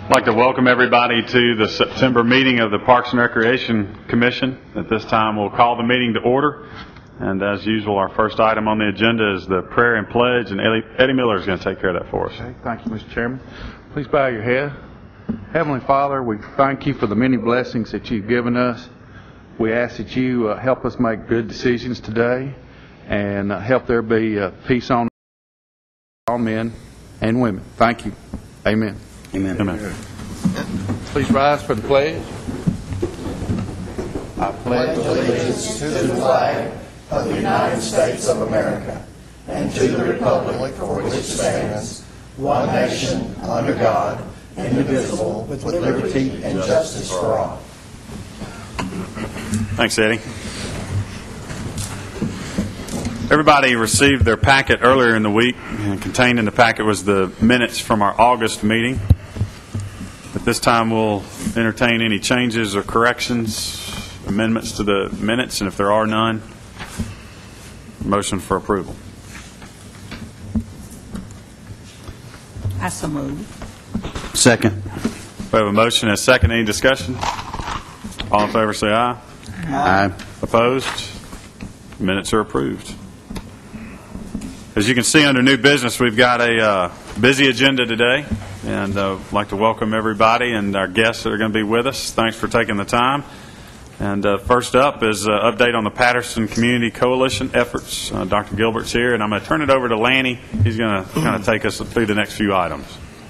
I'd like to welcome everybody to the September meeting of the Parks and Recreation Commission. At this time, we'll call the meeting to order. And as usual, our first item on the agenda is the prayer and pledge, and Eddie Miller is going to take care of that for us. Okay, thank you, Mr. Chairman. Please bow your head. Heavenly Father, we thank you for the many blessings that you've given us. We ask that you help us make good decisions today and help there be peace on all men and women. Thank you. Amen. Amen. Amen. Please rise for the pledge. I pledge allegiance to the flag of the United States of America and to the republic for which it stands, one nation, under God, indivisible, with liberty and justice for all. Thanks, Eddie. Everybody received their packet earlier in the week, and contained in the packet was the minutes from our August meeting. At this time, we'll entertain any changes or corrections, amendments to the minutes, and if there are none, motion for approval. I so move. Second. We have a motion and a second. Any discussion? All in favor say aye. Aye. Opposed? Minutes are approved. As you can see under new business, we've got a busy agenda today, and I'd like to welcome everybody and our guests that are going to be with us. Thanks for taking the time. And first up is an update on the Patterson Community Coalition efforts. Dr. Gilbert's here, and I'm going to turn it over to Lanny. He's going to kind of take us through the next few items.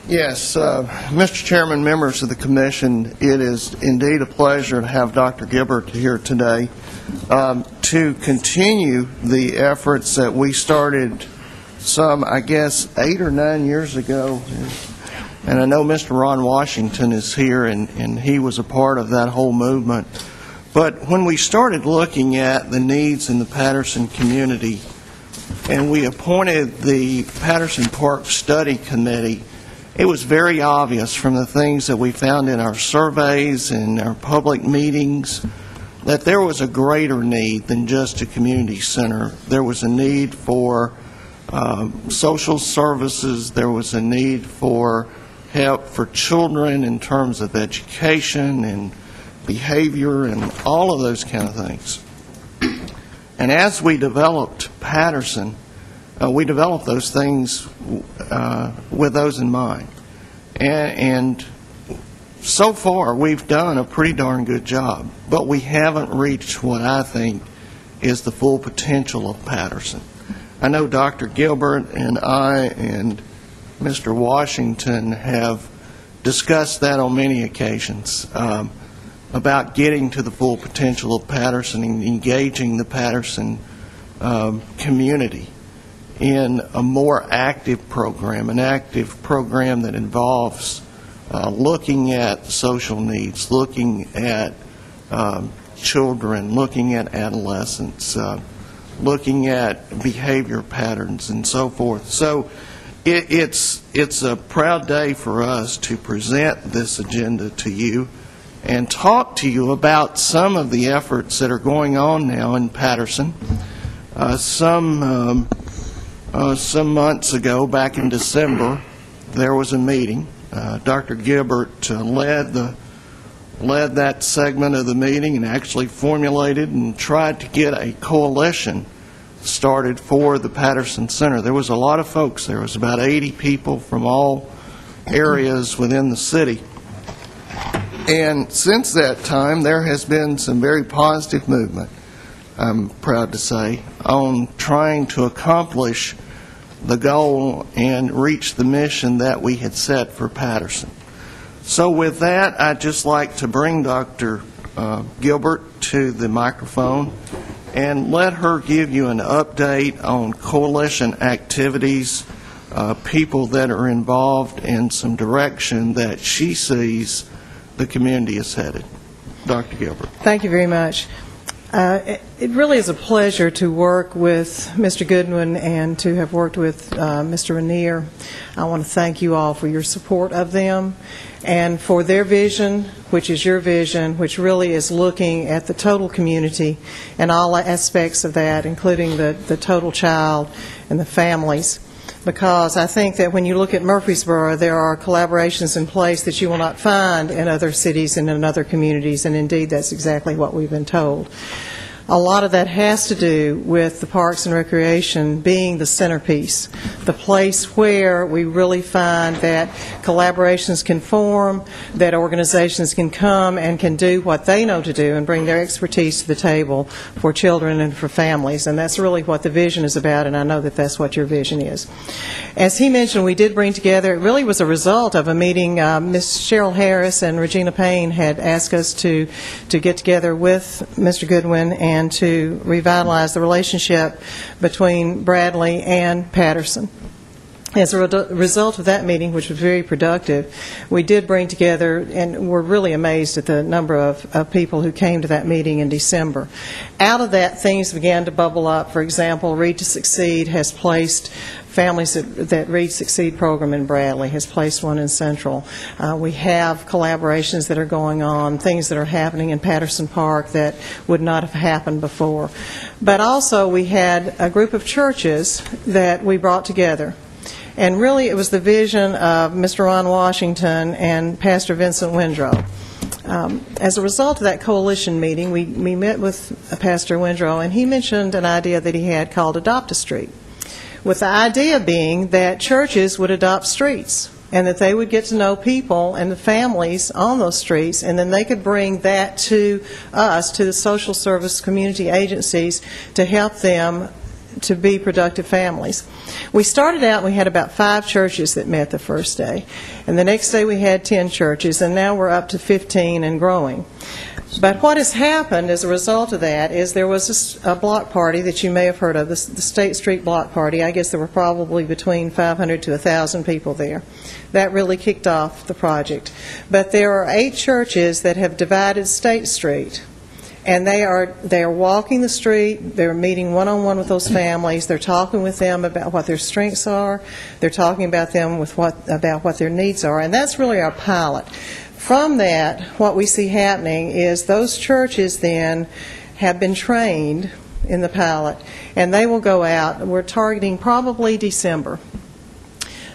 Yes, Mr. Chairman, members of the Commission, it is indeed a pleasure to have Dr. Gilbert here today to continue the efforts that we started some, I guess, 8 or 9 years ago. And I know Mr. Ron Washington is here, and he was a part of that whole movement. But when we started looking at the needs in the Patterson community, and we appointed the Patterson Park Study Committee, it was very obvious from the things that we found in our surveys and our public meetings that there was a greater need than just a community center. There was a need for social services. There was a need for help for children in terms of education and behavior and all of those kind of things. And as we developed Patterson, we developed those things with those in mind. And so far, we've done a pretty darn good job, but we haven't reached what I think is the full potential of Patterson. I know Dr. Gilbert and I and Mr. Washington have discussed that on many occasions about getting to the full potential of Patterson and engaging the Patterson community in a more active program, an active program that involves looking at social needs, looking at children, looking at adolescents, looking at behavior patterns and so forth. So it's a proud day for us to present this agenda to you and talk to you about some of the efforts that are going on now in Patterson. Some months ago, back in December, there was a meeting. Dr. Gilbert led that segment of the meeting and actually formulated and tried to get a coalition started for the Patterson Center. There was a lot of folks. There was about 80 people from all areas within the city. And since that time, there has been some very positive movement, I'm proud to say, on trying to accomplish the goal and reach the mission that we had set for Patterson. So with that, I'd just like to bring Dr. Gilbert to the microphone and let her give you an update on coalition activities, people that are involved, and some direction that she sees the community is headed. Dr. Gilbert. Thank you very much. It really is a pleasure to work with Mr. Goodwin and to have worked with Mr. Rainier. I want to thank you all for your support of them and for their vision, which is your vision, which really is looking at the total community and all aspects of that, including the total child and the families. because I think that when you look at Murfreesboro, there are collaborations in place that you will not find in other cities and in other communities, and indeed that's exactly what we've been told. A lot of that has to do with the Parks and Recreation being the centerpiece, the place where we really find that collaborations can form, that organizations can come and can do what they know to do and bring their expertise to the table for children and for families. And that's really what the vision is about, and I know that that's what your vision is. As he mentioned, we did bring together, it really was a result of a meeting. Ms. Cheryl Harris and Regina Payne had asked us to get together with Mr. Goodwin and to revitalize the relationship between Bradley and Patterson. As a result of that meeting, which was very productive, we did bring together, and we're really amazed at the number of people who came to that meeting in December. Out of that, things began to bubble up. For example, Read to Succeed has placed Families that Read Succeed program in Bradley, has placed one in Central. We have collaborations that are going on, things that are happening in Patterson Park that would not have happened before. But also we had a group of churches that we brought together. And really it was the vision of Mr. Ron Washington and Pastor Vincent Windrow. As a result of that coalition meeting, we met with Pastor Windrow, and he mentioned an idea that he had called Adopt a Street, with the idea being that churches would adopt streets and that they would get to know people and the families on those streets, and then they could bring that to us, to the social service community agencies, to help them to be productive families. We started out, we had about 5 churches that met the first day, and the next day we had 10 churches, and now we're up to 15 and growing. But what has happened as a result of that is there was a block party that you may have heard of, the State Street Block Party. I guess there were probably between 500 to 1,000 people there. That really kicked off the project. But there are 8 churches that have divided State Street, and they are walking the street, they're meeting one-on-one with those families, they're talking with them about what their strengths are, they're talking about them with about what their needs are, and that's really our pilot. From that, what we see happening is those churches then have been trained in the pilot, and they will go out. We're targeting probably December.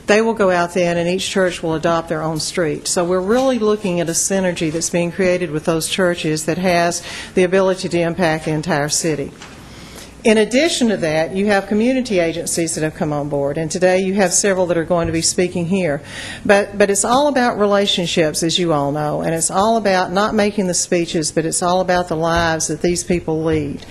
They will go out then, and each church will adopt their own street. So we're really looking at a synergy that's being created with those churches that has the ability to impact the entire city. In addition to that, you have community agencies that have come on board, and today you have several that are going to be speaking here. But it's all about relationships, as you all know, and it's all about not making the speeches, but it's all about the lives that these people lead.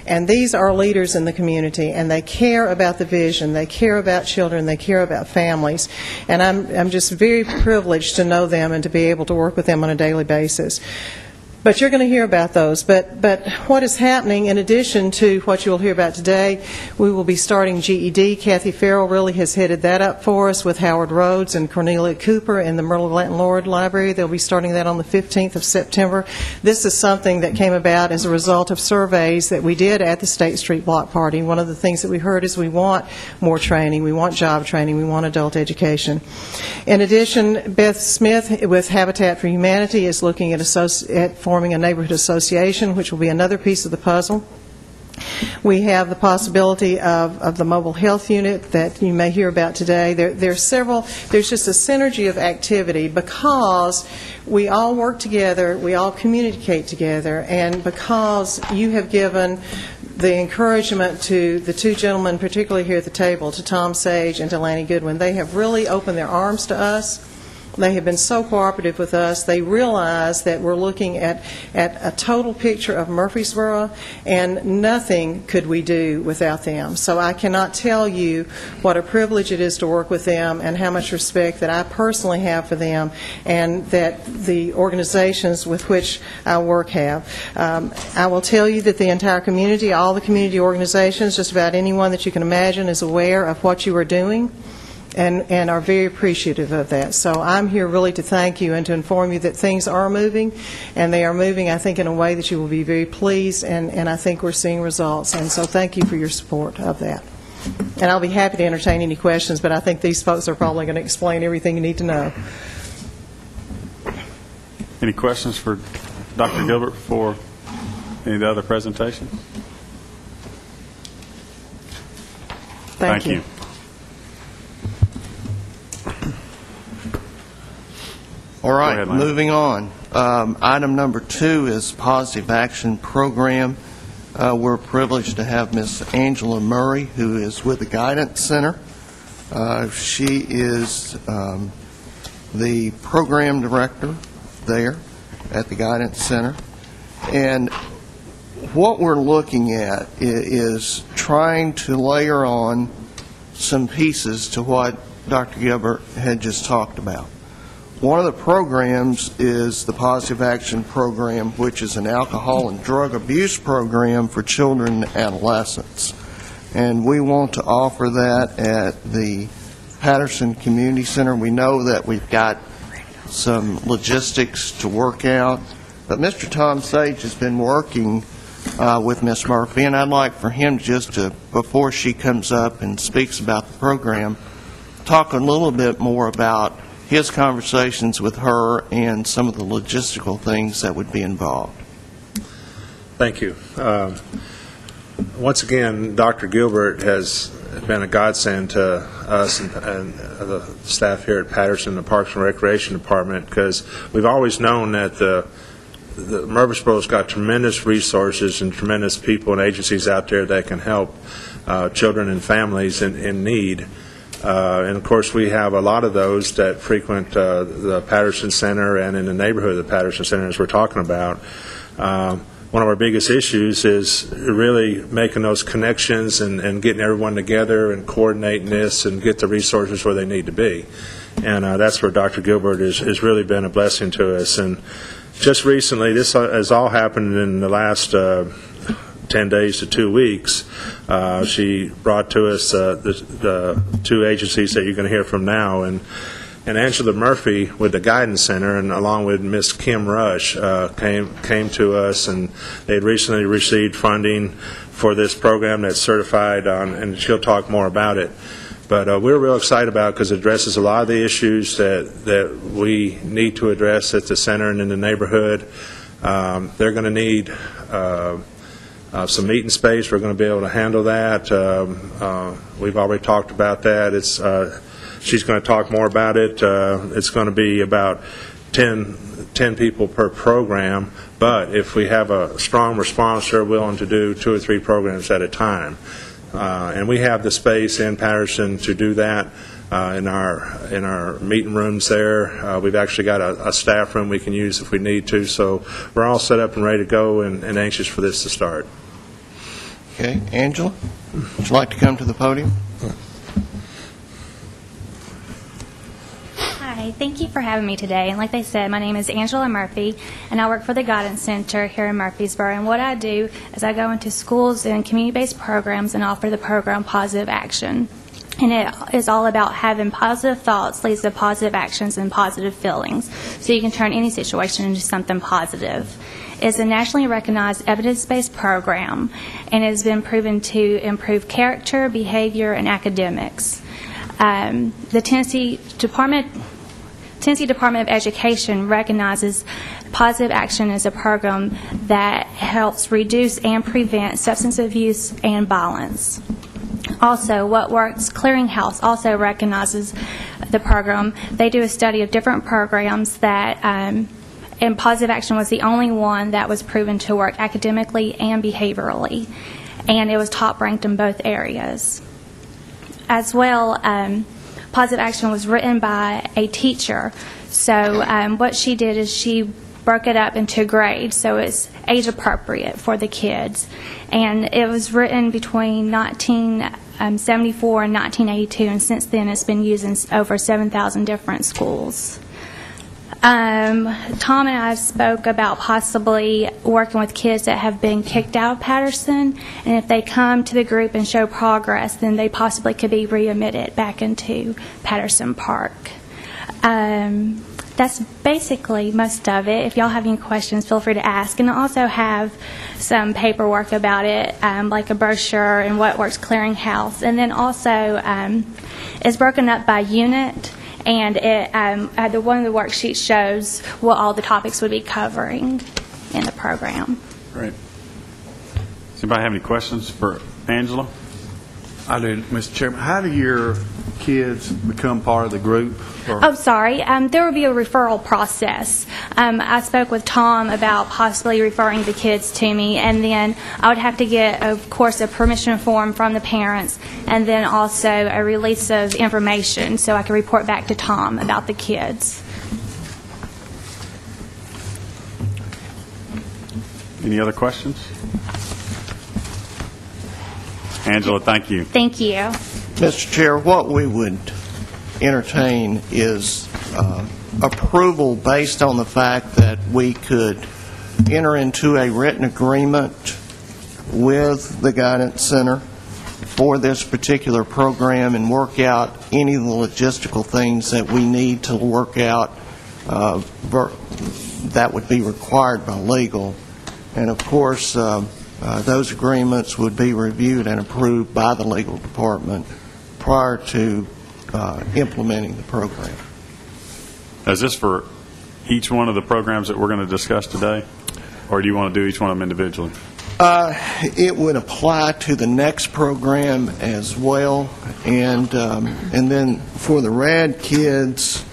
And these are leaders in the community, and they care about the vision, they care about children, they care about families, and I'm just very privileged to know them and to be able to work with them on a daily basis. But you're going to hear about those. But what is happening, in addition to what you'll hear about today, we will be starting GED. Kathy Farrell really has headed that up for us with Howard Rhodes and Cornelia Cooper in the Myrtle Glanton Lord Library. They'll be starting that on the 15th of September. This is something that came about as a result of surveys that we did at the State Street Block Party. One of the things that we heard is we want more training, we want job training, we want adult education. In addition, Beth Smith with Habitat for Humanity is looking at forming a neighborhood association, which will be another piece of the puzzle. We have the possibility of the mobile health unit that you may hear about today. There's just a synergy of activity because we all work together, we all communicate together, and because you have given the encouragement to the 2 gentlemen, particularly here at the table, to Tom Sage and to Lanny Goodwin. They have really opened their arms to us. They have been so cooperative with us. They realize that we're looking at a total picture of Murfreesboro, and nothing could we do without them. So I cannot tell you what a privilege it is to work with them and how much respect that I personally have for them and that the organizations with which I work have. I will tell you that the entire community, all the community organizations, just about anyone that you can imagine is aware of what you are doing and are very appreciative of that. So I'm here really to thank you and to inform you that things are moving, and they are moving, I think, in a way that you will be very pleased, and I think we're seeing results. And so thank you for your support of that. And I'll be happy to entertain any questions, but I think these folks are probably going to explain everything you need to know. Any questions for Dr. Gilbert before any of the other presentations? Thank you. All right, ahead, Lance. moving on. Item number 2 is Positive Action Program. We're privileged to have Ms. Angela Murray, who is with the Guidance Center. She is the program director there at the Guidance Center. And what we're looking at is trying to layer on some pieces to what Dr. Gilbert had just talked about. One of the programs is the Positive Action Program, which is an alcohol and drug abuse program for children and adolescents. And we want to offer that at the Patterson Community Center. We know that we've got some logistics to work out, but Mr. Tom Sage has been working with Ms. Murphy, and I'd like for him just to, before she comes up and speaks about the program, talk a little bit more about his conversations with her and some of the logistical things that would be involved. Thank you. Once again, Dr. Gilbert has been a godsend to us and the staff here at Patterson, the Parks and Recreation Department, because we've always known that the Murfreesboro's got tremendous resources and tremendous people and agencies out there that can help children and families in need. And of course, we have a lot of those that frequent the Patterson Center and in the neighborhood of the Patterson Center, as we're talking about. One of our biggest issues is really making those connections and getting everyone together and coordinating this and get the resources where they need to be. And that's where Dr. Gilbert has really been a blessing to us. And just recently, this has all happened in the last 10 days to 2 weeks. She brought to us the 2 agencies that you're going to hear from now, and Angela Murphy with the Guidance Center, and along with Miss Kim Rush, came to us, and they had recently received funding for this program that's certified on, and she'll talk more about it. But we're real excited about it because it addresses a lot of the issues that we need to address at the center and in the neighborhood. They're going to need some meeting space. We're going to be able to handle that. We've already talked about that. She's going to talk more about it. It's going to be about 10 people per program, but if we have a strong response, they're willing to do 2 or 3 programs at a time. And we have the space in Patterson to do that in our meeting rooms there. We've actually got a staff room we can use if we need to, so we're all set up and ready to go and anxious for this to start. Okay, Angela, would you like to come to the podium? Hi, thank you for having me today. And like they said, my name is Angela Murphy, and I work for the Guidance Center here in Murfreesboro. And what I do is I go into schools and community-based programs and offer the program Positive Action. And it is all about having positive thoughts leads to positive actions and positive feelings, so you can turn any situation into something positive. It's a nationally recognized evidence-based program, and it has been proven to improve character, behavior, and academics. The Tennessee Department of Education recognizes Positive Action as a program that helps reduce and prevent substance abuse and violence. Also, What Works Clearinghouse also recognizes the program. They do a study of different programs that, and Positive Action was the only one that was proven to work academically and behaviorally, and it was top ranked in both areas. As well, Positive Action was written by a teacher, so what she did is she broke it up into grades, so it's age appropriate for the kids. And it was written between 1974 and 1982, and since then it's been used in over 7,000 different schools. Tom and I spoke about possibly working with kids that have been kicked out of Patterson, and if they come to the group and show progress, then they possibly could be readmitted back into Patterson Park. That's basically most of it. If y'all have any questions, feel free to ask. And I also have some paperwork about it, like a brochure and What Works Clearinghouse. And then also it's broken up by unit, and one of the worksheets shows what all the topics would be covering in the program. Great. Does anybody have any questions for Angela? I do, Mr. Chairman. How do your kids become part of the group? Or- Oh, sorry. There will be a referral process. I spoke with Tom about possibly referring the kids to me, and then I would have to get, of course, a permission form from the parents, and then also a release of information so I can report back to Tom about the kids. Any other questions? Angela, thank you. Thank you. Mr. Chair, what we would entertain is approval based on the fact that we could enter into a written agreement with the Guidance Center for this particular program and work out any of the logistical things that we need to work out that would be required by legal. And of course, those agreements would be reviewed and approved by the legal department prior to implementing the program. Is this for each one of the programs that we're going to discuss today, or do you want to do each one of them individually? It would apply to the next program as well, and then for the RAD kids,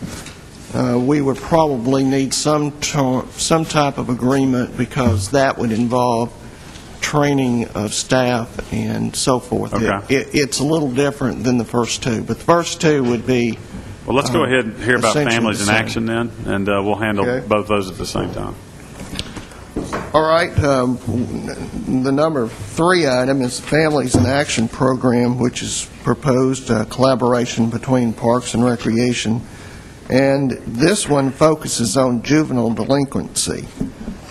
we would probably need some type of agreement because that would involve training of staff and so forth. Okay. It's a little different than the first two, but the first two would be. Well, let's go ahead and hear about essentially Families the in same. Action then, and we'll handle Okay. both those at the same time. All right. The number 3 item is the Families in Action program, which is proposed collaboration between Parks and Recreation. And this one focuses on juvenile delinquency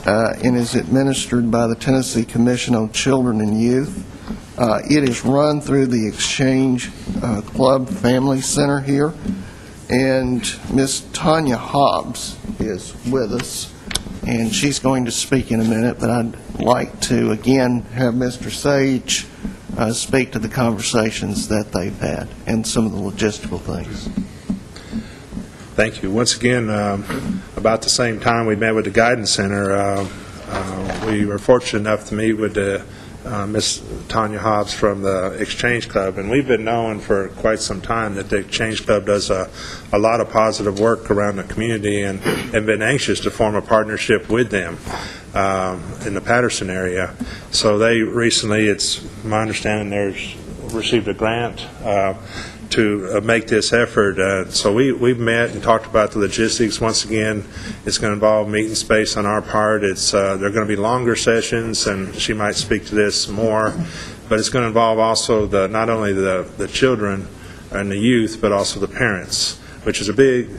and is administered by the Tennessee Commission on Children and Youth. It is run through the Exchange Club Family Center here. And Ms. Tanya Hobbs is with us, and she's going to speak in a minute, but I'd like to, again, have Mr. Sage speak to the conversations that they've had and some of the logistical things. Thank you. Once again, about the same time we met with the Guidance Center, we were fortunate enough to meet with Ms. Tanya Hobbs from the Exchange Club, and we've been knowing for quite some time that the Exchange Club does a lot of positive work around the community and been anxious to form a partnership with them in the Patterson area. So they recently, it's my understanding, they've received a grant to make this effort. So we've met and talked about the logistics. Once again, it's going to involve meeting space on our part. They're going to be longer sessions, and she might speak to this more, but it's going to involve also not only the children and the youth, but also the parents, which is a big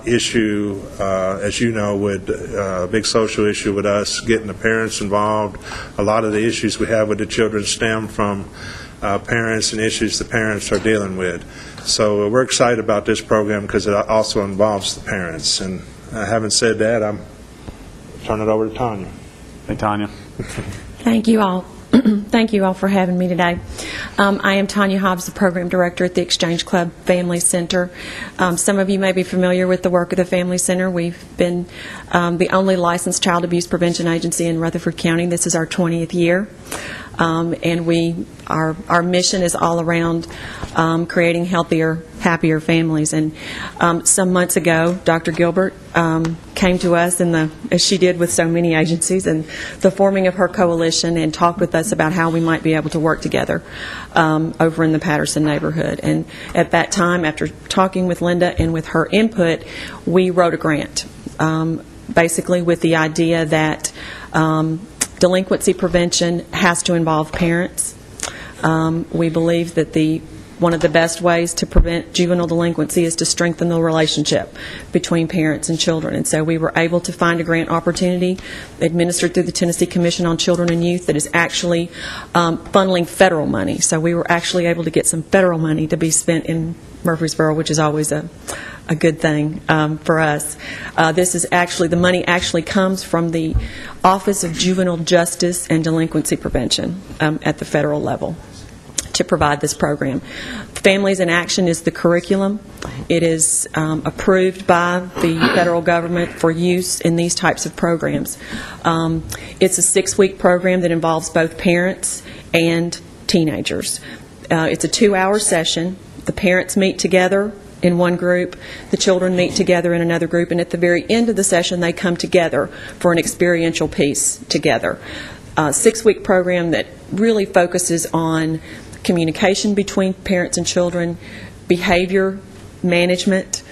issue, as you know, a big social issue with us, getting the parents involved. A lot of the issues we have with the children stem from parents and issues the parents are dealing with. So we're excited about this program because it also involves the parents. And having said that, I'm turning it over to Tanya. Hey, Tanya. Thank you all. Thank you all for having me today. I am Tanya Hobbs, the Program Director at the Exchange Club Family Center. Some of you may be familiar with the work of the Family Center. We've been the only licensed child abuse prevention agency in Rutherford County. This is our 20th year. And our mission is all around creating healthier, happier families. And some months ago, Dr. Gilbert came to us, as she did with so many agencies, and the forming of her coalition, and talked with us about how we might be able to work together over in the Patterson neighborhood. And at that time, after talking with Linda and with her input, we wrote a grant, basically with the idea that delinquency prevention has to involve parents. We believe that one of the best ways to prevent juvenile delinquency is to strengthen the relationship between parents and children. And so we were able to find a grant opportunity administered through the Tennessee Commission on Children and Youth that is actually funneling federal money. So we were actually able to get some federal money to be spent in Murfreesboro, which is always a good thing for us. The money actually comes from the Office of Juvenile Justice and Delinquency Prevention at the federal level to provide this program. Families in Action is the curriculum. It is approved by the federal government for use in these types of programs. It's a 6-week program that involves both parents and teenagers. It's a 2-hour session. The parents meet together in one group, the children meet together in another group, and at the very end of the session, they come together for an experiential piece together. A 6-week program that really focuses on communication between parents and children, behavior management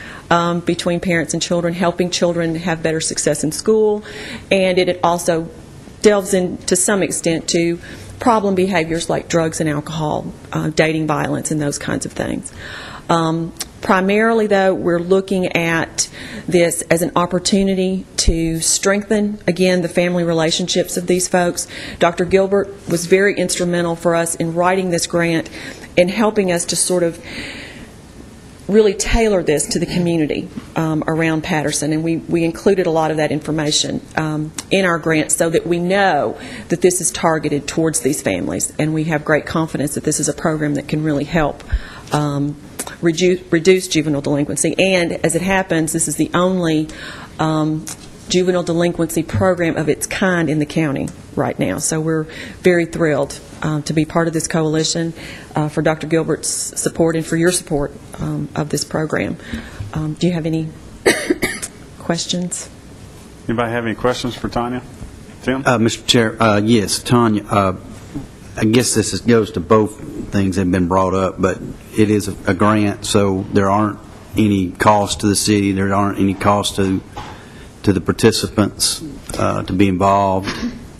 between parents and children, helping children have better success in school, and it also delves in to some extent to problem behaviors like drugs and alcohol, dating violence, and those kinds of things. Primarily, though, we're looking at this as an opportunity to strengthen, again, the family relationships of these folks. Dr. Gilbert was very instrumental for us in writing this grant and helping us to sort of really tailor this to the community around Patterson, and we included a lot of that information in our grant so that we know that this is targeted towards these families, and we have great confidence that this is a program that can really help reduce juvenile delinquency. And as it happens, this is the only juvenile delinquency program of its kind in the county right now. So we're very thrilled to be part of this coalition, for Dr. Gilbert's support and for your support of this program. Do you have any questions? Anybody have any questions for Tanya? Tim? Mr. Chair, yes, Tanya, I guess this goes to both things that have been brought up, but it is a grant, so there aren't any costs to the city, there aren't any costs to the participants to be involved.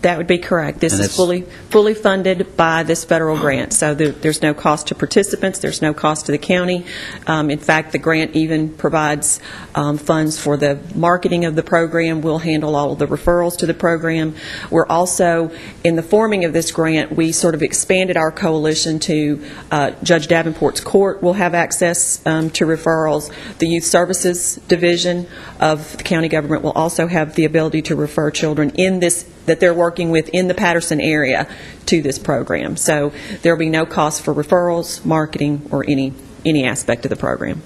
That would be correct. This is fully funded by this federal grant, so there's no cost to participants, there's no cost to the county. In fact, the grant even provides funds for the marketing of the program. We'll handle all of the referrals to the program. We're also, in the forming of this grant, we sort of expanded our coalition to Judge Davenport's court will have access to referrals. The Youth Services Division of the county government will also have the ability to refer children in this that they're working with in the Patterson area to this program. So there will be no cost for referrals, marketing, or any aspect of the program.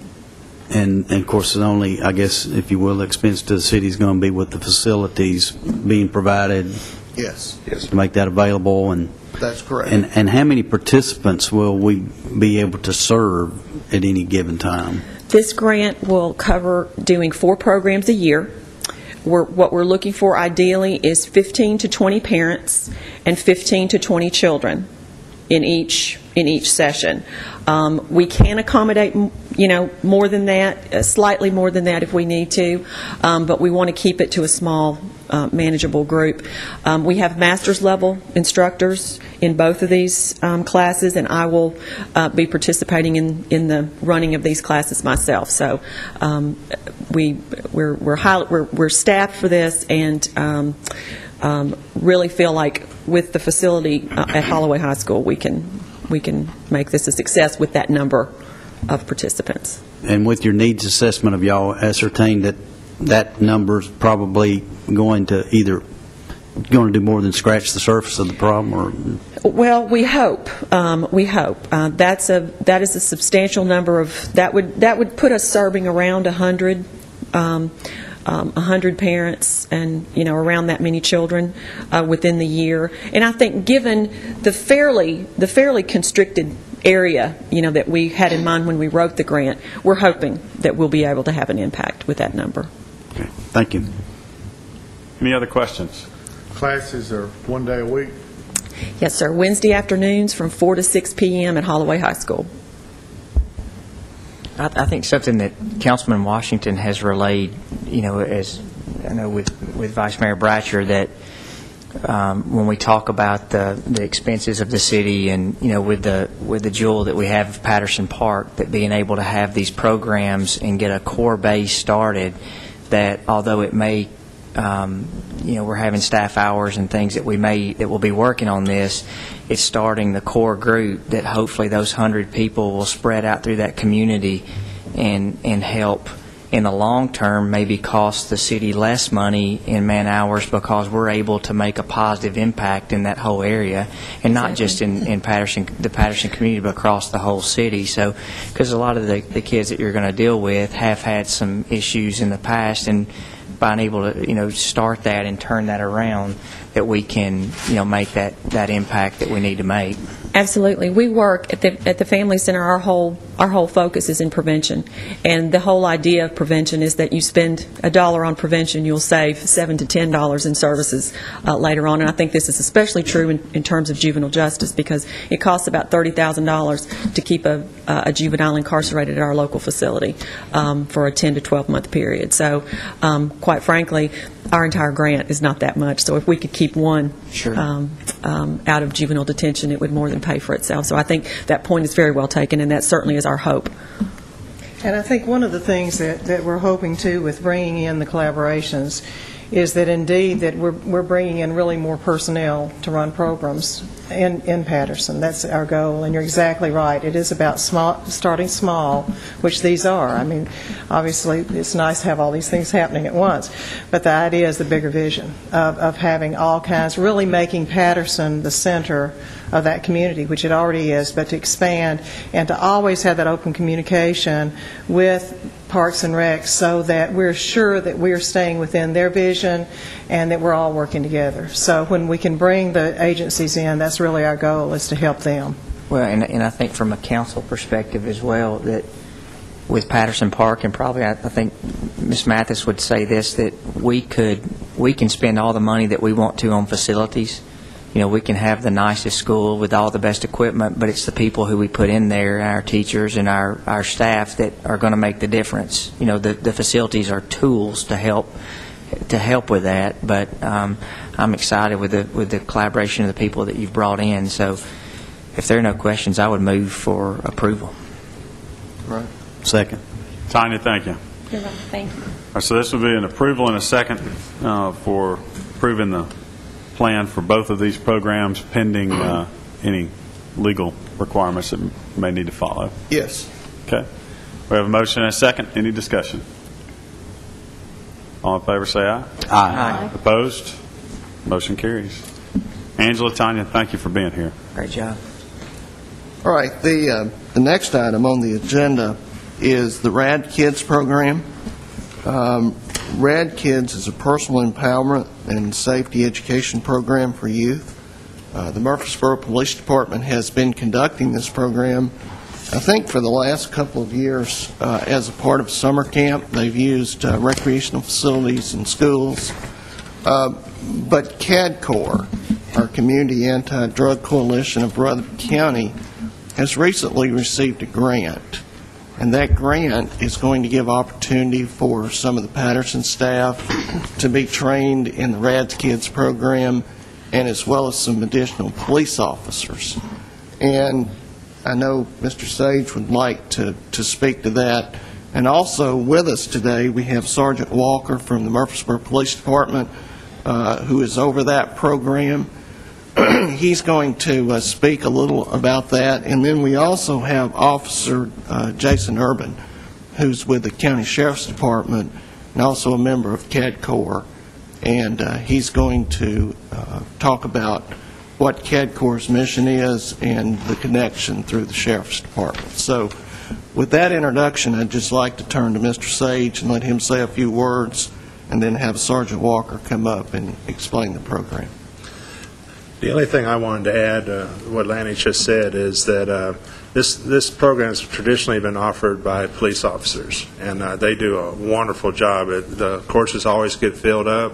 And of course, the only, I guess, if you will, expense to the city is going to be with the facilities being provided. Yes. To make that available. And that's correct. And how many participants will we be able to serve at any given time? This grant will cover doing 4 programs a year. What we're looking for ideally is 15 to 20 parents and 15 to 20 children in each session. We can accommodate, more than that, slightly more than that if we need to, but we want to keep it to a small, manageable group. We have master's level instructors in both of these classes, and I will be participating in the running of these classes myself. So we're staffed for this, and really feel like with the facility at Holloway High School, we can make this a success with that number of participants. And with your needs assessment, have y'all ascertained that number's probably going to do more than scratch the surface of the problem, or? Well, we hope. That is a substantial number of that would put us serving around 100 parents and around that many children within the year. And I think given the fairly constricted area that we had in mind when we wrote the grant, we're hoping that we'll be able to have an impact with that number. Okay. Thank you. Any other questions? Classes are 1 day a week? Yes, sir. Wednesday afternoons from 4 to 6 p.m. at Holloway High School. I think something that Councilman Washington has relayed, as I know with Vice Mayor Bratcher, that when we talk about the expenses of the city and with the jewel that we have of Patterson Park, that being able to have these programs and get a core base started, that although it may we're having staff hours and things that will be working on this, it's starting the core group that hopefully those 100 people will spread out through that community and help in the long term maybe cost the city less money in man hours, because we're able to make a positive impact in that whole area, and not just in Patterson, the Patterson community, but across the whole city. So, because a lot of the kids that you're going to deal with have had some issues in the past, and being able to start that and turn that around, that we can make that impact that we need to make. Absolutely. We work at the Family Center. Our whole focus is in prevention, and the whole idea of prevention is that you spend $1 on prevention, you'll save $7 to $10 in services later on. And I think this is especially true in terms of juvenile justice, because it costs about $30,000 to keep a juvenile incarcerated at our local facility for a 10 to 12-month period. So, quite frankly, our entire grant is not that much. So if we could keep one out of juvenile detention, it would more than pay for itself. So I think that point is very well taken, and that certainly is our hope. And I think one of the things that we're hoping to with bringing in the collaborations is that indeed that we're bringing in really more personnel to run programs in Patterson. That's our goal, and you're exactly right. It is about starting small, which these are. I mean, obviously it's nice to have all these things happening at once, but the idea is the bigger vision of having all kinds, really making Patterson the center of that community, which it already is, but to expand and to always have that open communication with Parks and Rec so that we're sure that we're staying within their vision and that we're all working together. So when we can bring the agencies in, that's really our goal, is to help them. Well, and I think from a council perspective as well, that with Patterson Park, and probably I think Ms. Mathis would say this, that we can spend all the money that we want to on facilities. You know, we can have the nicest school with all the best equipment, but it's the people who we put in there, our teachers and our staff, that are going to make the difference. You know, the facilities are tools to help with that, but I'm excited with the collaboration of the people that you've brought in. So if there are no questions, I would move for approval. Right. Second. Tanya, thank you. You're welcome. Thank you. All right, so this will be an approval and a second for approving the plan for both of these programs pending any legal requirements that may need to follow. Yes. Okay. We have a motion and a second. Any discussion? All in favor say aye. Aye. Opposed? Motion carries. Angela, Tanya, thank you for being here. Great job. All right, the next item on the agenda is the RAD Kids program. RAD Kids is a personal empowerment and safety education program for youth. The Murfreesboro Police Department has been conducting this program, I think, for the last couple of years as a part of summer camp. They've used recreational facilities and schools. But CADCOR, our Community Anti-Drug Coalition of Rutherford County, has recently received a grant. And that grant is going to give opportunity for some of the Patterson staff to be trained in the RAD Kids program, and as well as some additional police officers. And I know Mr. Sage would like to speak to that. And also with us today, we have Sergeant Walker from the Murfreesboro Police Department, who is over that program. He's going to speak a little about that. And then we also have Officer Jason Urban, who's with the County Sheriff's Department and also a member of CADCOR. And he's going to talk about what CADCOR's mission is and the connection through the Sheriff's Department. So with that introduction, I'd just like to turn to Mr. Sage and let him say a few words, and then have Sergeant Walker come up and explain the program. The only thing I wanted to add to what Lanny just said is that this program has traditionally been offered by police officers, and they do a wonderful job. The courses always get filled up.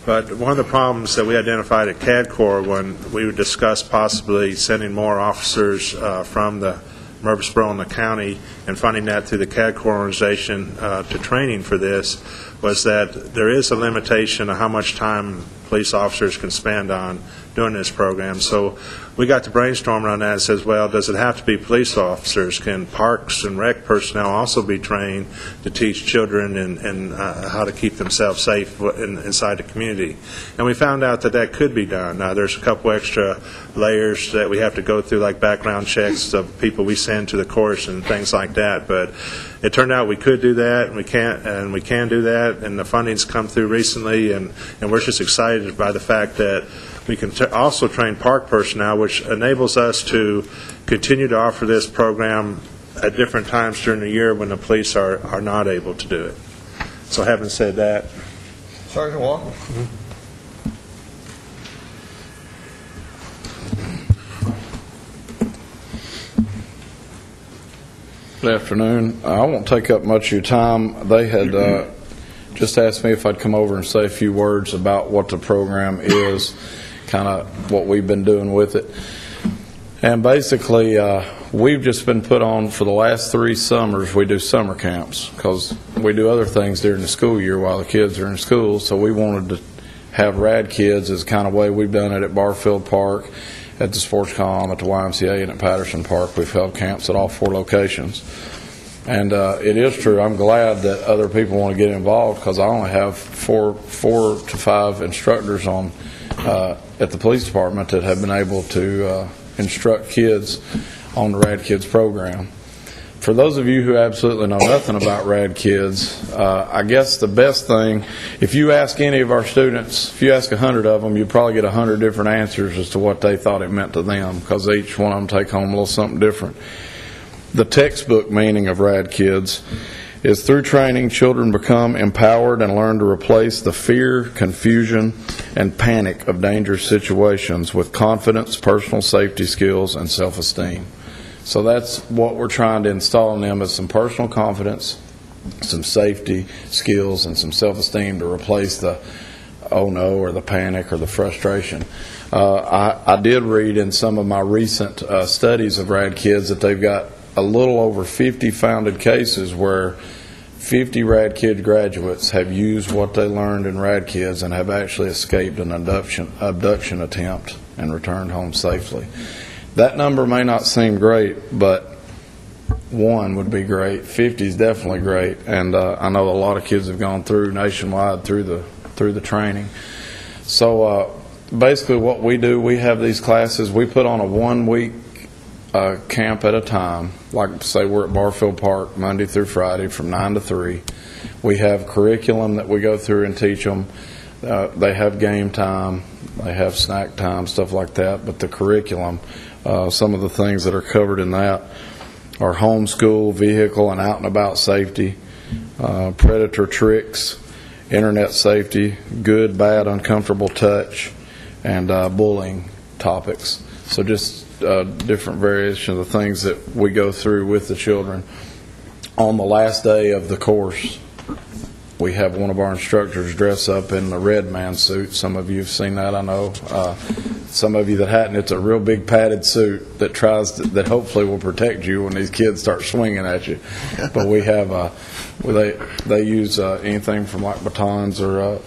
But one of the problems that we identified at CADCOR when we would discuss possibly sending more officers from the Murfreesboro and the county and funding that through the CADCOR organization to training for this was that there is a limitation of how much time police officers can spend on doing this program. So we got to brainstorming on that and says, well, does it have to be police officers? Can Parks and Rec personnel also be trained to teach children and how to keep themselves safe inside the community? And we found out that that could be done. Now, there's a couple extra layers that we have to go through, like background checks of people we send to the course and things like that. But it turned out we could do that, and we can do that, and the funding's come through recently, and we're just excited by the fact that we can also train park personnel, which enables us to continue to offer this program at different times during the year when the police are not able to do it. So having said that. Sergeant Walker. Mm-hmm. Good afternoon. I won't take up much of your time. They had just asked me if I'd come over and say a few words about what the program is, kind of what we've been doing with it. And basically, we've just been put on for the last 3 summers. We do summer camps because we do other things during the school year while the kids are in school. So we wanted to have Rad Kids as kind of way we've done it at Barfield Park, at the Sports Com, at the YMCA, and at Patterson Park. We've held camps at all 4 locations. And it is true, I'm glad that other people want to get involved because I only have 4 to 5 instructors on at the police department that have been able to instruct kids on the Rad Kids program. For those of you who absolutely know nothing about Rad Kids, I guess the best thing, if you ask any of our students, if you ask 100 of them, you probably get 100 different answers as to what they thought it meant to them, because each one of them take home a little something different. The textbook meaning of Rad Kids is through training, children become empowered and learn to replace the fear, confusion, and panic of dangerous situations with confidence, personal safety skills, and self-esteem. So that's what we're trying to install in them, is some personal confidence, some safety skills, and some self-esteem to replace the oh no or the panic or the frustration. I did read in some of my recent studies of Rad Kids that they've got a little over 50 founded cases where 50 Rad Kid graduates have used what they learned in Rad Kids and have actually escaped an abduction attempt and returned home safely. That number may not seem great, but 1 would be great. 50 is definitely great, and I know a lot of kids have gone through nationwide through the training. So basically, what we do, we have these classes. We put on a 1-week camp at a time. Like say we're at Barfield Park Monday through Friday from 9 to 3. We have curriculum that we go through and teach them. They have game time, they have snack time, stuff like that. But the curriculum, some of the things that are covered in that are homeschool, vehicle and out and about safety, predator tricks, internet safety, good, bad, uncomfortable touch, and bullying topics. So just different variations of things that we go through with the children. On the last day of the course, we have one of our instructors dress up in the red man suit. Some of you have seen that, I know. Some of you that hadn't, it's a real big padded suit that that hopefully will protect you when these kids start swinging at you. But we have, they use anything from like batons or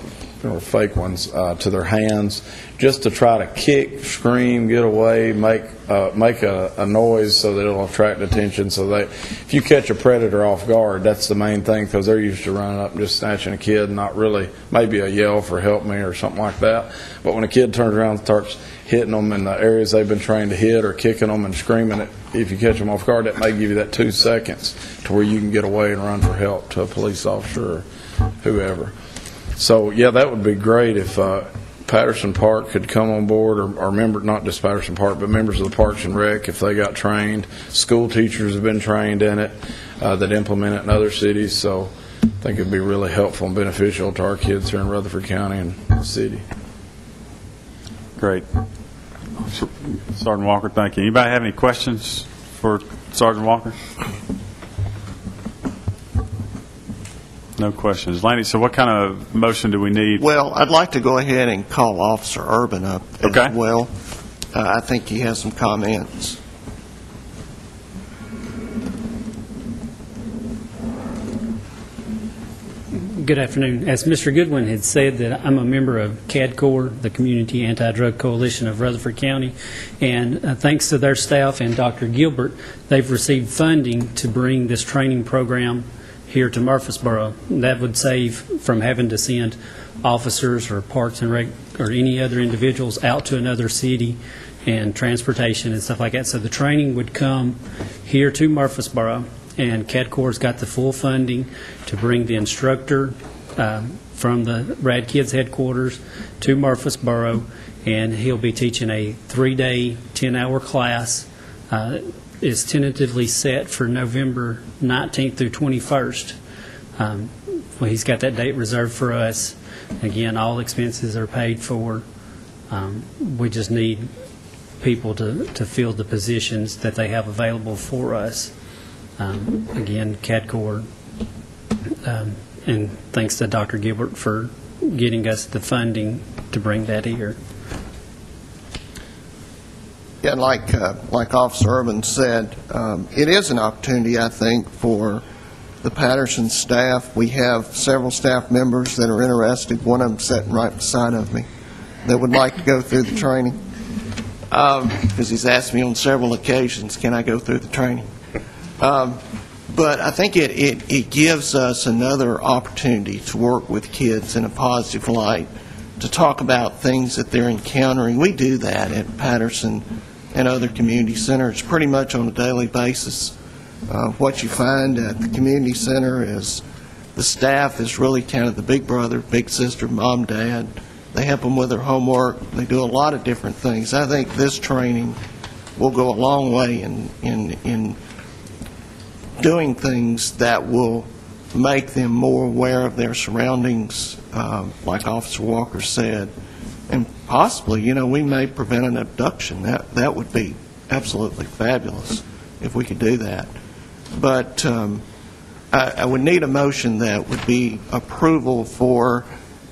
fake ones to their hands, just to try to kick, scream, get away, make a noise so that it'll attract attention. So that if you catch a predator off guard, that's the main thing, because they're used to running up and just snatching a kid, and not really maybe a yell for help me or something like that. But when a kid turns around and starts hitting them in the areas they've been trained to hit, or kicking them and screaming, if you catch them off guard, that may give you that 2 seconds to where you can get away and run for help to a police officer or whoever. So, yeah, that would be great if Patterson Park could come on board, or not just Patterson Park, but members of the Parks and Rec, if they got trained. School teachers have been trained in it that implement it in other cities. So I think it would be really helpful and beneficial to our kids here in Rutherford County and the city. Great. Sergeant Walker, thank you. Anybody have any questions for Sergeant Walker? No questions. Laney, so what kind of motion do we need? Well, I'd like to go ahead and call Officer Urban up as well. I think he has some comments. Good afternoon. As Mr. Goodwin had said, that I'm a member of CADCOR, the Community Anti-Drug Coalition of Rutherford County, and thanks to their staff and Dr. Gilbert, they've received funding to bring this training program here to Murfreesboro. That would save from having to send officers or Parks and Rec or any other individuals out to another city, and transportation and stuff like that. So the training would come here to Murfreesboro, and CADCOR's got the full funding to bring the instructor from the Rad Kids headquarters to Murfreesboro, and he'll be teaching a 3-day, 10-hour class. Is tentatively set for November 19th through 21st. Well, he's got that date reserved for us. Again, all expenses are paid for. We just need people to fill the positions that they have available for us. Again, CADCOR, and thanks to Dr. Gilbert for getting us the funding to bring that here. Yeah, like Officer Urban said, it is an opportunity, I think, for the Patterson staff. We have several staff members that are interested, one of them sitting right beside of me, that would like to go through the training, because he's asked me on several occasions, can I go through the training? But I think it gives us another opportunity to work with kids in a positive light, to talk about things that they're encountering. We do that at Patterson and other community centers pretty much on a daily basis. What you find at the community center is the staff is really kind of the big brother, big sister, mom, dad. They help them with their homework. They do a lot of different things. I think this training will go a long way in doing things that will make them more aware of their surroundings, like Officer Walker said, and possibly, we may prevent an abduction. That would be absolutely fabulous if we could do that. But I would need a motion that would be approval for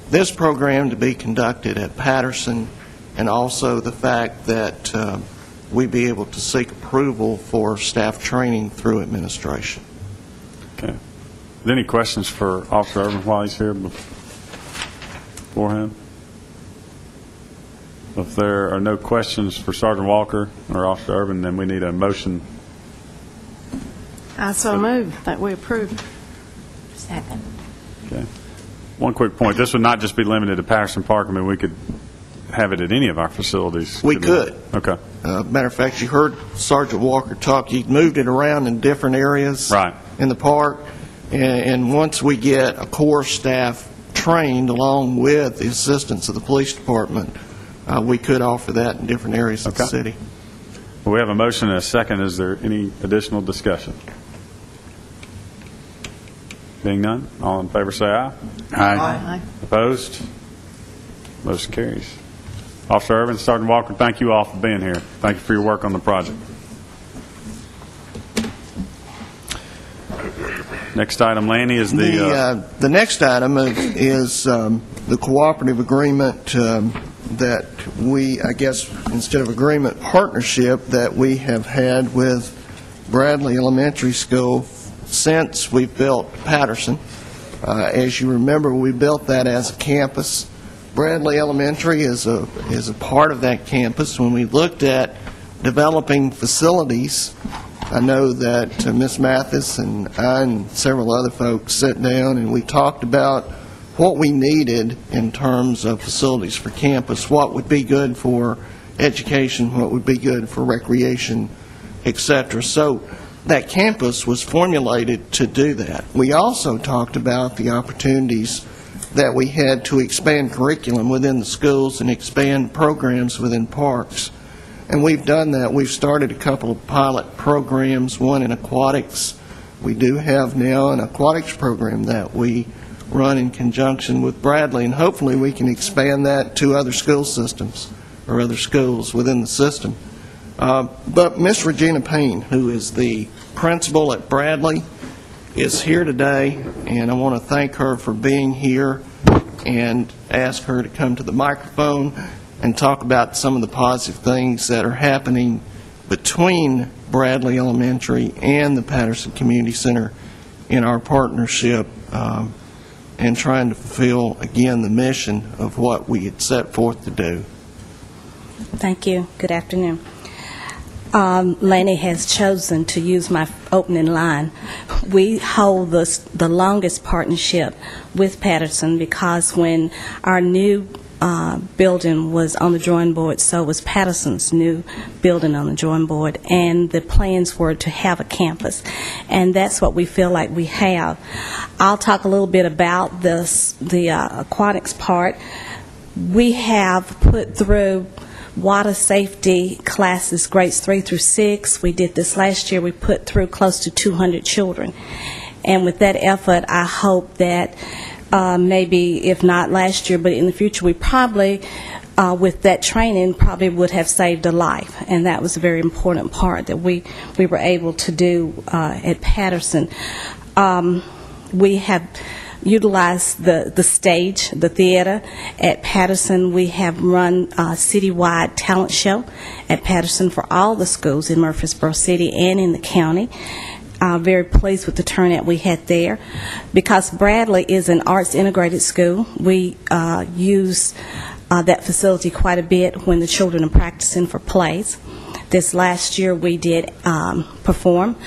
this program to be conducted at Patterson, and also the fact that we be able to seek approval for staff training through administration. Okay. Are there any questions for Officer Urban while he's here beforehand? If there are no questions for Sergeant Walker or Officer Urban, then we need a motion. I so move that we approve. Second. Okay. One quick point. This would not just be limited to Patterson Park. I mean, we could have it at any of our facilities. We could. Okay. Matter of fact, you heard Sergeant Walker talk. He moved it around in different areas in the park. And once we get a core staff trained along with the assistance of the police department, we could offer that in different areas of the city. Well, we have a motion and a second. Is there any additional discussion? Being none, all in favor say aye. Aye. Opposed? Motion carries. Officer Urban, Sergeant Walker, thank you all for being here. Thank you for your work on the project. Next item, Lanny, is the next item is the cooperative agreement that we, I guess, instead of agreement, partnership that we have had with Bradley Elementary School since we built Patterson. As you remember, we built that as a campus. Bradley Elementary is a part of that campus. When we looked at developing facilities, I know that Ms. Mathis and I and several other folks sat down and we talked about what we needed in terms of facilities for campus, what would be good for education, what would be good for recreation, etc. So that campus was formulated to do that. We also talked about the opportunities that we had to expand curriculum within the schools and expand programs within parks. And we've done that. We've started a couple of pilot programs, one in aquatics. We do have now an aquatics program that we run in conjunction with Bradley, and hopefully we can expand that to other school systems or other schools within the system. But Miss Regina Payne, who is the principal at Bradley, is here today, and I want to thank her for being here and ask her to come to the microphone and talk about some of the positive things that are happening between Bradley Elementary and the Patterson Community Center in our partnership and trying to fulfill, again, the mission of what we had set forth to do. Thank you. Good afternoon. Lanny has chosen to use my opening line. We hold the longest partnership with Patterson because when our new building was on the drawing board, so was Patterson's new building on the drawing board, and the plans were to have a campus, and that's what we feel like we have. I'll talk a little bit about the aquatics part. We have put through water safety classes, grades 3 through 6. We did this last year. We put through close to 200 children. And with that effort, I hope that maybe, if not last year, but in the future, we probably with that training probably would have saved a life, and that was a very important part that we were able to do at Patterson. We have utilized the stage, the theater at Patterson. We have run a citywide talent show at Patterson for all the schools in Murfreesboro City and in the county. Very pleased with the turnout we had there. Because Bradley is an arts integrated school, we use that facility quite a bit when the children are practicing for plays. This last year we did perform,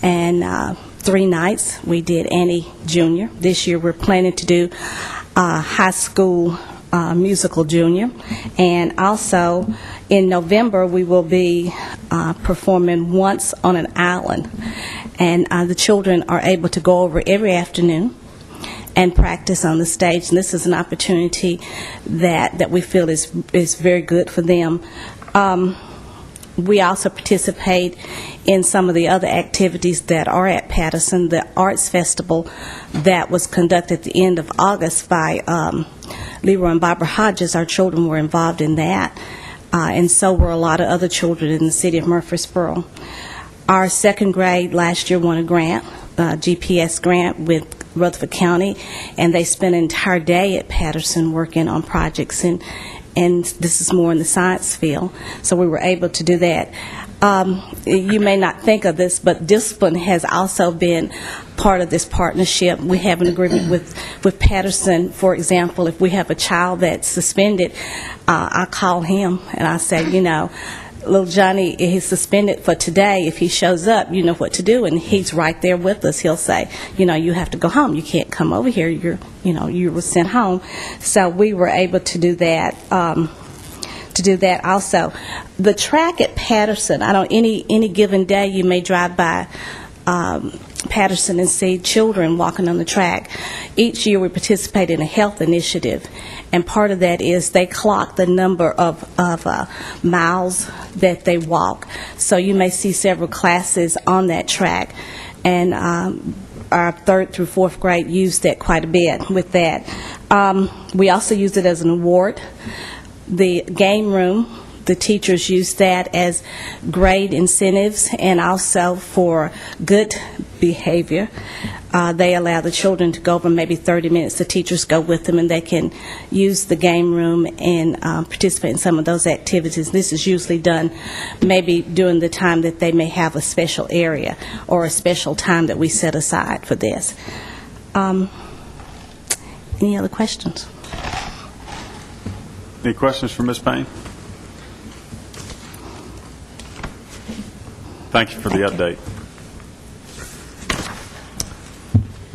and 3 nights we did Annie Junior. This year we're planning to do high school musical junior, and also in November we will be performing Once on an Island, and the children are able to go over every afternoon and practice on the stage, and this is an opportunity that we feel is very good for them. We also participate in some of the other activities that are at Patterson. The Arts Festival that was conducted at the end of August by Leroy and Barbara Hodges, our children were involved in that, and so were a lot of other children in the city of Murfreesboro. Our second grade last year won a grant, GPS grant with Rutherford County, and they spent an entire day at Patterson working on projects, and this is more in the science field, so we were able to do that. You may not think of this, but discipline has also been part of this partnership. We have an agreement with Patterson. For example, if we have a child that's suspended, I call him and I say, little Johnny is suspended for today. If he shows up, you know what to do, and he's right there with us. He'll say, you have to go home. You can't come over here. You were sent home. So we were able to do that. Also, the track at Patterson. I don't. Any given day, you may drive by Patterson and see children walking on the track. Each year we participate in a health initiative, and part of that is they clock the number of miles that they walk. So you may see several classes on that track, and our 3rd through 4th grade use that quite a bit with that. We also use it as an award. The game room, the teachers use that as grade incentives and also for good behavior. They allow the children to go over maybe 30 minutes. The teachers go with them, and they can use the game room and participate in some of those activities. This is usually done maybe during the time that they may have a special area or a special time that we set aside for this. Any other questions? Any questions for Ms. Payne? Thank you for the update.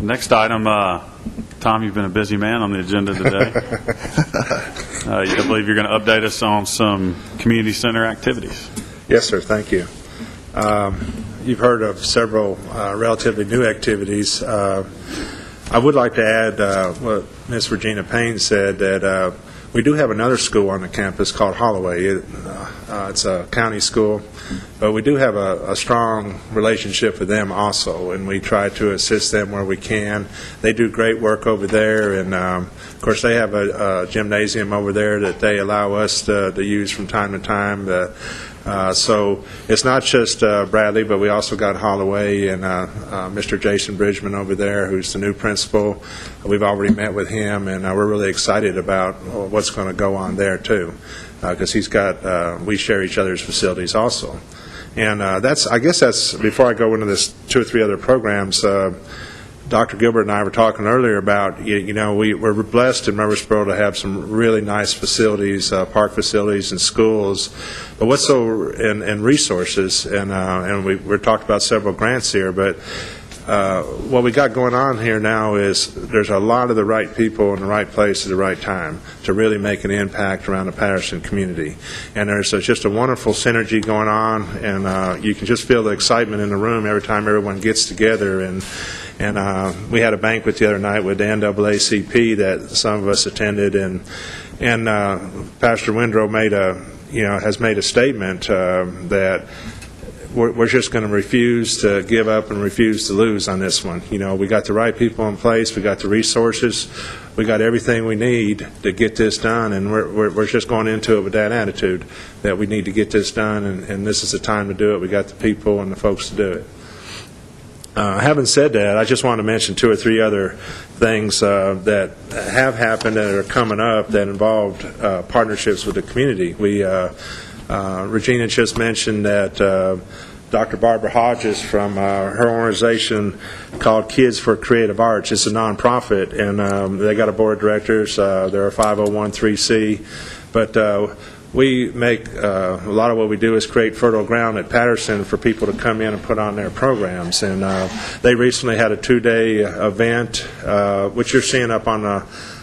Next item, Tom, you've been a busy man on the agenda today. I believe you're going to update us on some community center activities. Yes, sir. Thank you. You've heard of several relatively new activities. I would like to add what Ms. Regina Payne said, that we do have another school on the campus called Holloway. It's a county school, but we do have a strong relationship with them also, and we try to assist them where we can. They do great work over there, and of course they have a gymnasium over there that they allow us to use from time to time. So it's not just Bradley, but we also got Holloway and Mr. Jason Bridgman over there, who's the new principal. We've already met with him, and we're really excited about what's going to go on there too, because we share each other's facilities also. And I guess that's before I go into this 2 or 3 other programs. Dr. Gilbert and I were talking earlier about, we're blessed in Murfreesboro to have some really nice facilities, park facilities and schools, but and resources, and we're talked about several grants here, but what we got going on here now is there's a lot of the right people in the right place at the right time to really make an impact around the Patterson community. And there's just a wonderful synergy going on, and you can just feel the excitement in the room every time everyone gets together. And we had a banquet the other night with the NAACP that some of us attended, and Pastor Windrow has made a statement that we're just going to refuse to give up and refuse to lose on this one. We got the right people in place, we got the resources, we got everything we need to get this done, and we're just going into it with that attitude that we need to get this done, and this is the time to do it. We got the people and the folks to do it. Having said that, I just want to mention 2 or 3 other things that have happened and are coming up that involved partnerships with the community. Regina just mentioned that Dr. Barbara Hodges from her organization called Kids for Creative Arts. It's a nonprofit, and they got a board of directors. They're a 501(c), but we make a lot of what we do is create fertile ground at Patterson for people to come in and put on their programs. And they recently had a 2-day event, which you're seeing up on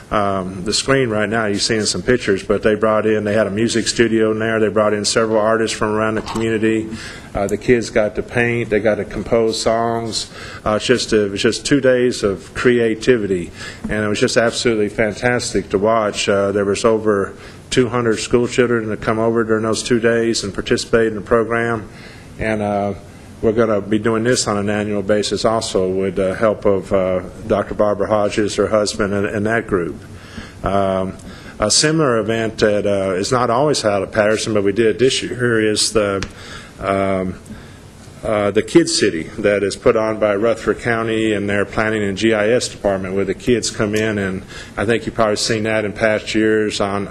the screen right now. You're seeing some pictures, but they had a music studio in there. They brought in several artists from around the community. The kids got to paint. They got to compose songs. It was just 2 days of creativity, and it was just absolutely fantastic to watch. There was over 200 school children that come over during those 2 days and participate in the program, and we're going to be doing this on an annual basis also with the help of Dr. Barbara Hodges, her husband, and that group. A similar event that is not always held at Patterson, but we did this year, is the Kid City that is put on by Rutherford County and their Planning and GIS department, where the kids come in, and I think you've probably seen that in past years on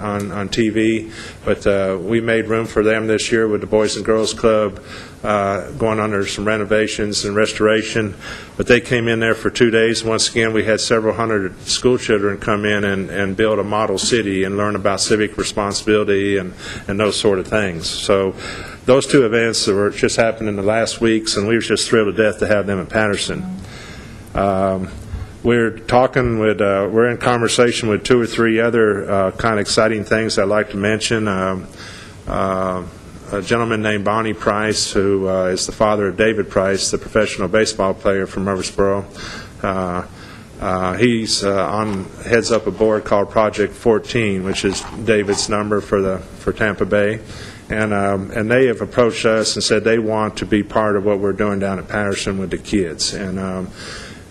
TV, but we made room for them this year with the Boys and Girls Club going under some renovations and restoration. But they came in there for 2 days. Once again, we had several hundred school children come in and build a model city and learn about civic responsibility and those sort of things. So those 2 events that were just happened in the last weeks, and we were just thrilled to death to have them in Patterson. We're in conversation with 2 or 3 other kind of exciting things I'd like to mention. A gentleman named Bonnie Price, who is the father of David Price, the professional baseball player from Murfreesboro. He's heads up a board called Project 14, which is David's number for Tampa Bay. And they have approached us and said they want to be part of what we're doing down at Patterson with the kids. And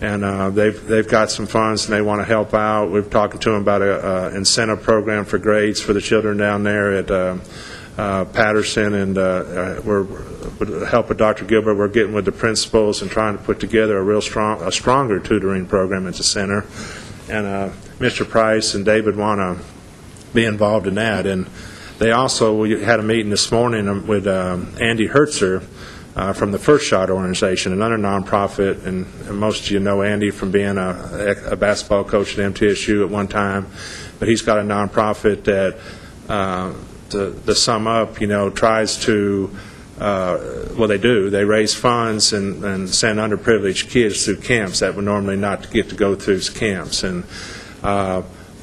they've got some funds and they want to help out. We're talking to them about an incentive program for grades for the children down there at Patterson, and with the help of Dr. Gilbert, we're getting with the principals and trying to put together a stronger tutoring program at the center. And Mr. Price and David want to be involved in that. And they also, we had a meeting this morning with Andy Hertzer from the First Shot organization, another nonprofit, and most of you know Andy from being a basketball coach at MTSU at one time. But he's got a nonprofit that, to sum up, tries to, they raise funds and send underprivileged kids through camps that would normally not get to go through camps. And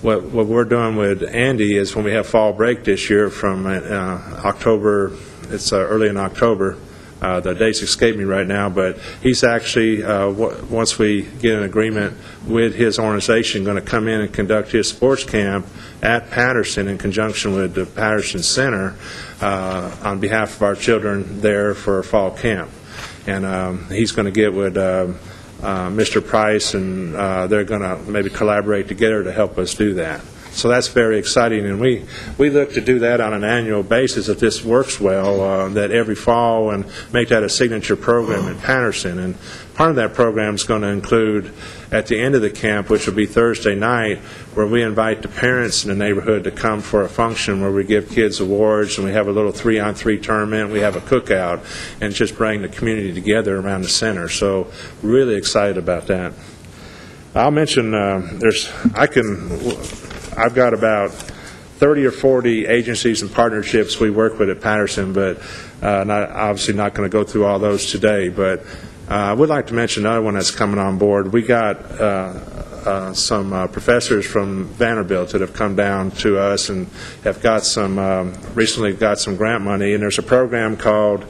what we're doing with Andy is when we have fall break this year from October, it's early in October, the dates escape me right now, but he's actually, once we get an agreement with his organization, going to come in and conduct his sports camp at Patterson in conjunction with the Patterson Center on behalf of our children there for a fall camp. And he's going to get with Mr. Price, and they're going to maybe collaborate together to help us do that. So that's very exciting, and we look to do that on an annual basis if this works well, that every fall, and make that a signature program at Patterson. And part of that program is going to include, at the end of the camp, which will be Thursday night, where we invite the parents in the neighborhood to come for a function where we give kids awards, and we have a little 3-on-3 tournament, we have a cookout, and just bring the community together around the center. So really excited about that. I'll mention, I've got about 30 or 40 agencies and partnerships we work with at Patterson, but obviously not going to go through all those today. But I would like to mention another one that's coming on board. We got some professors from Vanderbilt that have come down to us and have got recently got some grant money, and there's a program called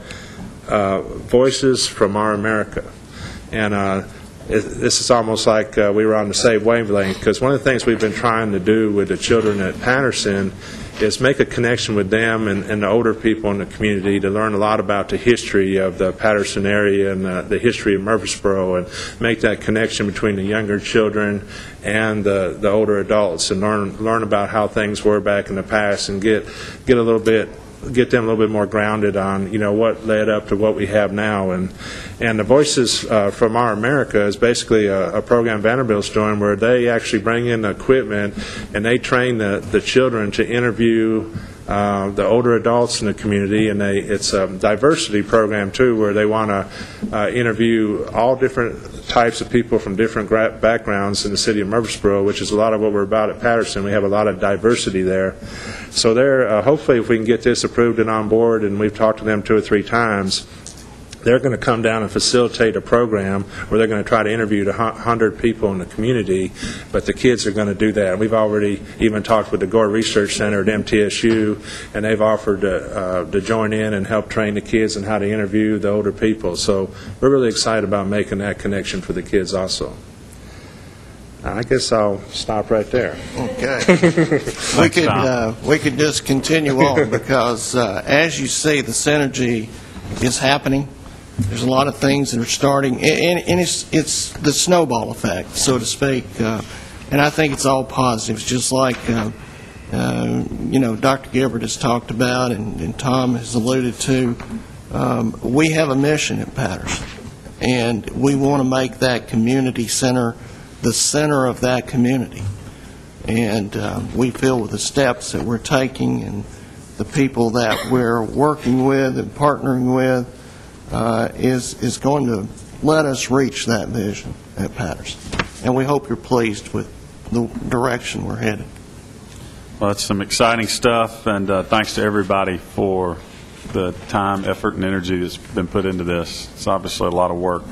Voices from Our America. And this is almost like we were on the same wavelength, because one of the things we've been trying to do with the children at Patterson is make a connection with them and the older people in the community to learn a lot about the history of the Patterson area and the history of Murfreesboro, and make that connection between the younger children and the older adults, and learn about how things were back in the past, and get them a little bit more grounded on what led up to what we have now. And the Voices from Our America is basically a program Vanderbilt's doing where they actually bring in the equipment and they train the children to interview the older adults in the community, and it's a diversity program too, where they want to interview all different types of people from different backgrounds in the city of Murfreesboro, which is a lot of what we're about at Patterson. We have a lot of diversity there. So hopefully if we can get this approved and on board, and we've talked to them 2 or 3 times, they're going to come down and facilitate a program where they're going to try to interview 100 people in the community, but the kids are going to do that. We've already even talked with the Gore Research Center at MTSU, and they've offered to join in and help train the kids on how to interview the older people. So we're really excited about making that connection for the kids also. I guess I'll stop right there. Okay. We could just continue on because, as you see, the synergy is happening. There's a lot of things that are starting, and it's the snowball effect, so to speak. And I think it's all positives, just like Dr. Gilbert has talked about and Tom has alluded to. We have a mission at Patterson, and we want to make that community center the center of that community. And we feel with the steps that we're taking and the people that we're working with and partnering with is going to let us reach that vision at Patterson. And we hope you're pleased with the direction we're headed. Well, that's some exciting stuff, and thanks to everybody for the time, effort, and energy that's been put into this. It's obviously a lot of work.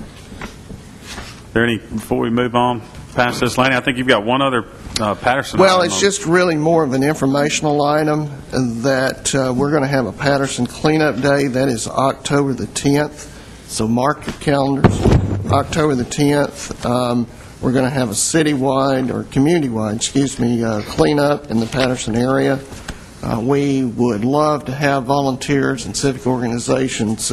Before we move on past this, Lanny, I think you've got one other Patterson Well, item it's on. just really more of an informational item that we're going to have a Patterson Cleanup Day. That is October the 10th, so mark your calendars. October the 10th, we're going to have a citywide, or community-wide, cleanup in the Patterson area. We would love to have volunteers and civic organizations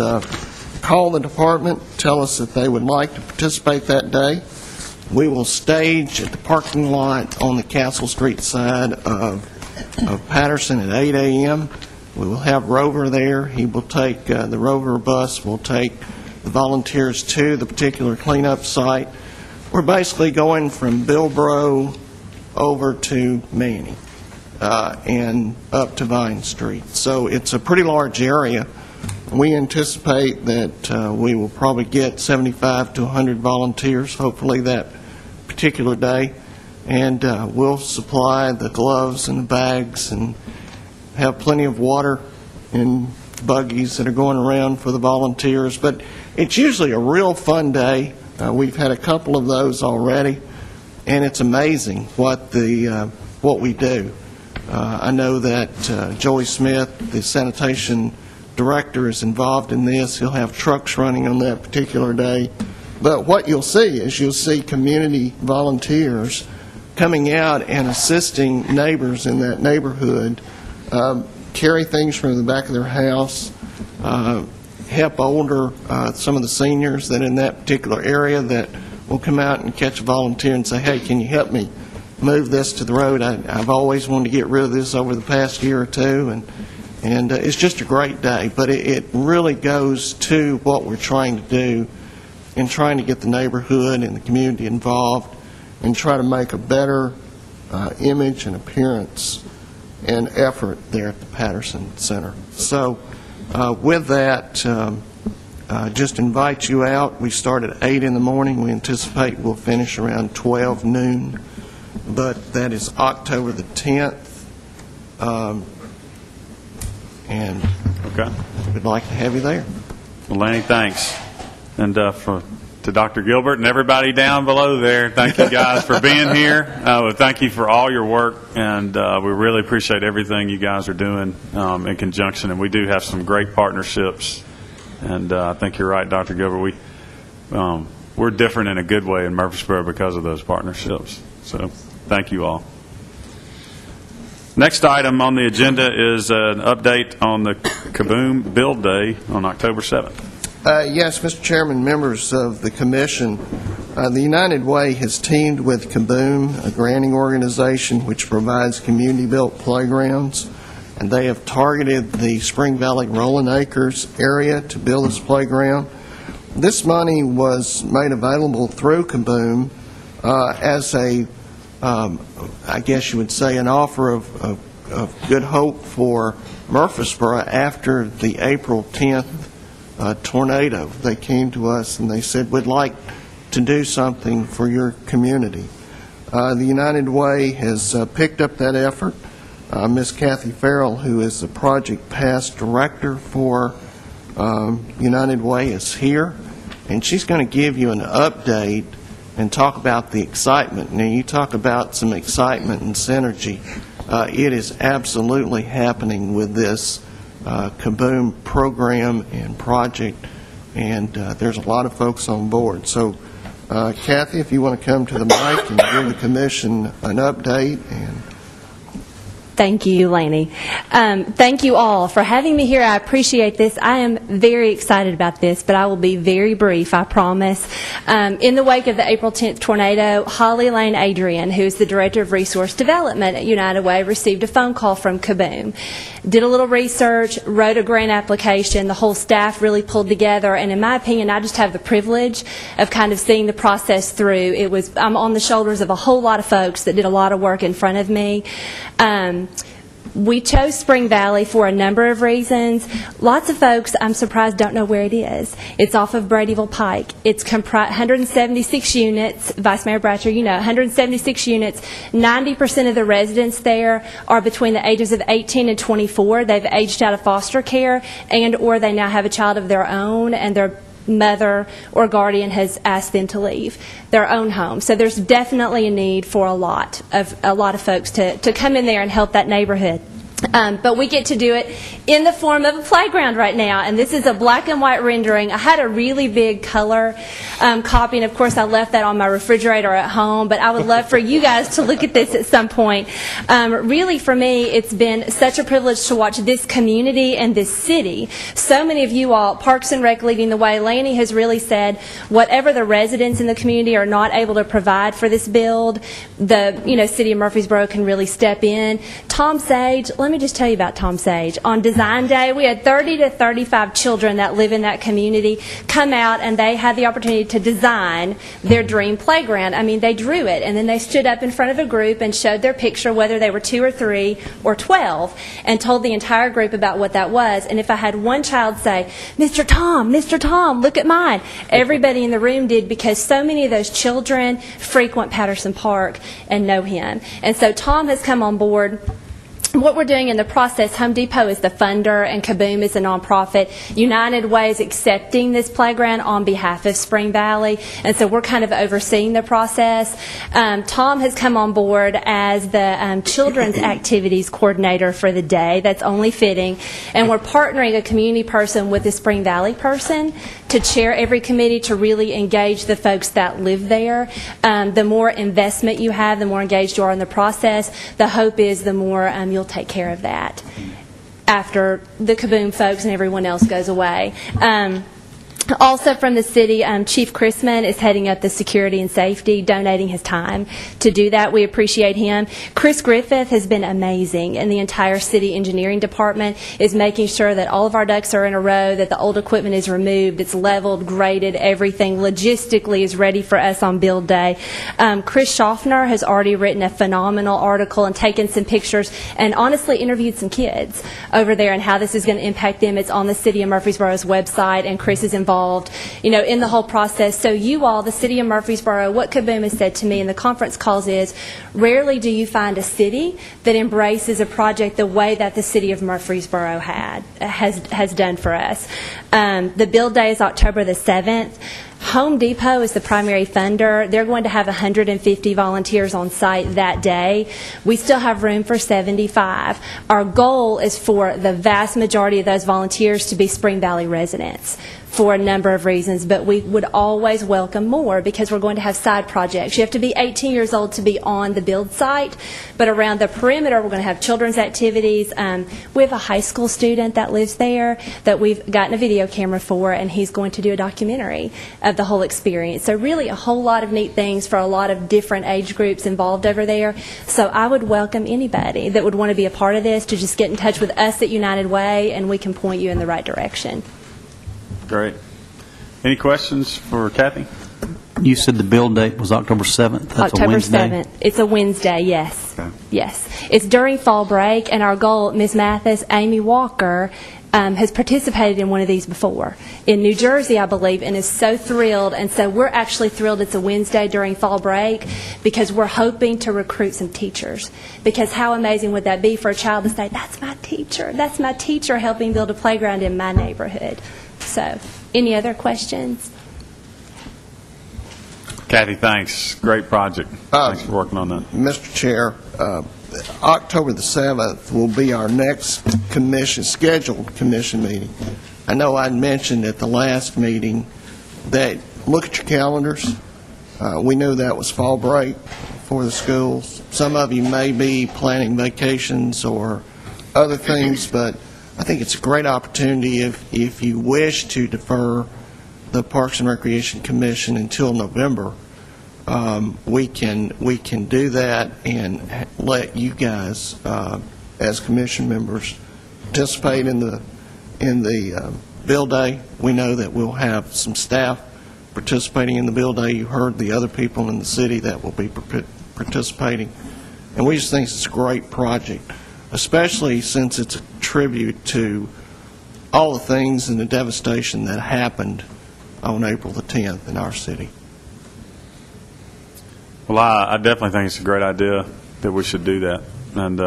call the department, tell us that they would like to participate that day. We will stage at the parking lot on the Castle Street side of Patterson at 8 a.m. We will have Rover there. He will take, the Rover bus will take the volunteers to the particular cleanup site. We're basically going from Bilbro over to Manning and up to Vine Street. So it's a pretty large area. We anticipate that we will probably get 75 to 100 volunteers, hopefully that particular day, and we'll supply the gloves and the bags and have plenty of water and buggies that are going around for the volunteers. But it's usually a real fun day. We've had a couple of those already, and it's amazing what we do. I know that Joey Smith, the sanitation director, is involved in this. He'll have trucks running on that particular day. But what you'll see community volunteers coming out and assisting neighbors in that neighborhood, carry things from the back of their house, help older, some of the seniors that in that particular area that will come out and catch a volunteer and say, hey, can you help me move this to the road? I've always wanted to get rid of this over the past year or two, and it's just a great day. But it really goes to what we're trying to do in trying to get the neighborhood and the community involved and try to make a better image and appearance and effort there at the Patterson Center. So with that, just invite you out. We start at 8 in the morning. We anticipate we'll finish around 12 noon. But that is October the 10th. And Okay. we'd like to have you there. Well, Lanny, thanks. And to Dr. Gilbert and everybody down below there, thank you guys for being here. Thank you for all your work, and we really appreciate everything you guys are doing in conjunction. And we do have some great partnerships. And I think you're right, Dr. Gilbert. We're different in a good way in Murfreesboro because of those partnerships. So thank you all. Next item on the agenda is an update on the Kaboom Build Day on October 7th. Yes, Mr. Chairman, members of the Commission, the United Way has teamed with Kaboom, a granting organization which provides community-built playgrounds, and they have targeted the Spring Valley Rolling Acres area to build this playground. This money was made available through Kaboom as a, I guess you would say, an offer of good hope for Murfreesboro after the April 10th tornado. They came to us and they said, we'd like to do something for your community. The United Way has picked up that effort. Ms. Kathy Farrell, who is the project past director for United Way, is here, and she's going to give you an update and talk about the excitement. Now, you talk about some excitement and synergy. It is absolutely happening with this Kaboom program and project, and there's a lot of folks on board. So, Kathy, if you want to come to the mic and give the Commission an update. And thank you, Laney. Thank you all for having me here. I appreciate this. I am very excited about this, but I will be very brief, I promise. In the wake of the April 10th tornado, Holly Lane Adrian, who is the Director of Resource Development at United Way, received a phone call from Kaboom. Did a little research, wrote a grant application. The whole staff really pulled together, and in my opinion, I just have the privilege of kind of seeing the process through. I'm on the shoulders of a whole lot of folks that did a lot of work in front of me. We chose Spring Valley for a number of reasons. Lots of folks, I'm surprised, don't know where it is. It's off of Bradyville Pike. It's 176 units. Vice Mayor Bratcher, you know, 176 units. 90% of the residents there are between the ages of 18 and 24. They've aged out of foster care, and or they now have a child of their own, and their mother or guardian has asked them to leave their own home. So there's definitely a need for a lot of folks to come in there and help that neighborhood. But we get to do it in the form of a playground right now, and this is a black and white rendering. I had a really big color copy, and of course I left that on my refrigerator at home, but I would love for you guys to look at this at some point. Really, for me, it's been such a privilege to watch this community and this city. So many of you all, Parks and Rec leading the way. Laney has really said whatever the residents in the community are not able to provide for this build, the city of Murfreesboro can really step in. Tom Sage, let me just tell you about Tom Sage. On Design Day, we had 30 to 35 children that live in that community come out, and they had the opportunity to design their dream playground. I mean, they drew it, and then they stood up in front of a group and showed their picture, whether they were 2 or 3 or 12, and told the entire group about what that was. And if I had one child say, Mr. Tom, look at mine, everybody in the room did, because so many of those children frequent Patterson Park and know him. And so Tom has come on board. What we're doing in the process, Home Depot is the funder and Kaboom is a nonprofit. United Way is accepting this playground on behalf of Spring Valley, and so we're kind of overseeing the process. Tom has come on board as the children's activities coordinator for the day. That's only fitting. And we're partnering a community person with a Spring Valley person to chair every committee to really engage the folks that live there. The more investment you have, the more engaged you are in the process. The hope is the more you'll take care of that after the Kaboom folks and everyone else goes away. Also from the city, Chief Chrisman is heading up the security and safety, donating his time to do that. We appreciate him. Chris Griffith has been amazing, and the entire city engineering department is making sure that all of our ducks are in a row, that the old equipment is removed, it's leveled, graded, everything logistically is ready for us on build day. Chris Schaffner has already written a phenomenal article and taken some pictures and honestly interviewed some kids over there and how this is going to impact them. It's on the City of Murfreesboro's website, and Chris is involved in the whole process. So you all, the City of Murfreesboro, what Kaboom has said to me in the conference calls is, rarely do you find a city that embraces a project the way that the City of Murfreesboro has done for us. The build day is October the 7th. Home Depot is the primary funder. They're going to have 150 volunteers on site that day. We still have room for 75. Our goal is for the vast majority of those volunteers to be Spring Valley residents for a number of reasons, but we would always welcome more because we're going to have side projects. You have to be 18 years old to be on the build site, but around the perimeter we're going to have children's activities. We have a high school student that lives there that we've gotten a video camera for, and he's going to do a documentary of the whole experience. So really a whole lot of neat things for a lot of different age groups involved over there. So I would welcome anybody that would want to be a part of this to just get in touch with us at United Way, and we can point you in the right direction. Great. Any questions for Kathy? You said the build date was October 7th? That's October a Wednesday? 7th. It's a Wednesday, yes. Okay. Yes. It's during fall break, and our goal, Ms. Mathis, Amy Walker, has participated in one of these before in New Jersey, I believe, and is so thrilled. And so we're actually thrilled it's a Wednesday during fall break because we're hoping to recruit some teachers. Because how amazing would that be for a child to say, that's my teacher helping build a playground in my neighborhood. So, any other questions? Kathy, thanks. Great project. Thanks for working on that. Mr. Chair, October the 7th will be our next scheduled commission meeting. I know I mentioned at the last meeting that look at your calendars. We knew that was fall break for the schools. Some of you may be planning vacations or other things, but I think it's a great opportunity if you wish to defer the Parks and Recreation Commission until November. We can do that and let you guys, as commission members, participate in the build day. We know that we'll have some staff participating in the build day. You heard the other people in the city that will be participating, and we just think it's a great project, especially since it's a tribute to all the things and the devastation that happened on April the 10th in our city. Well, I definitely think it's a great idea that we should do that and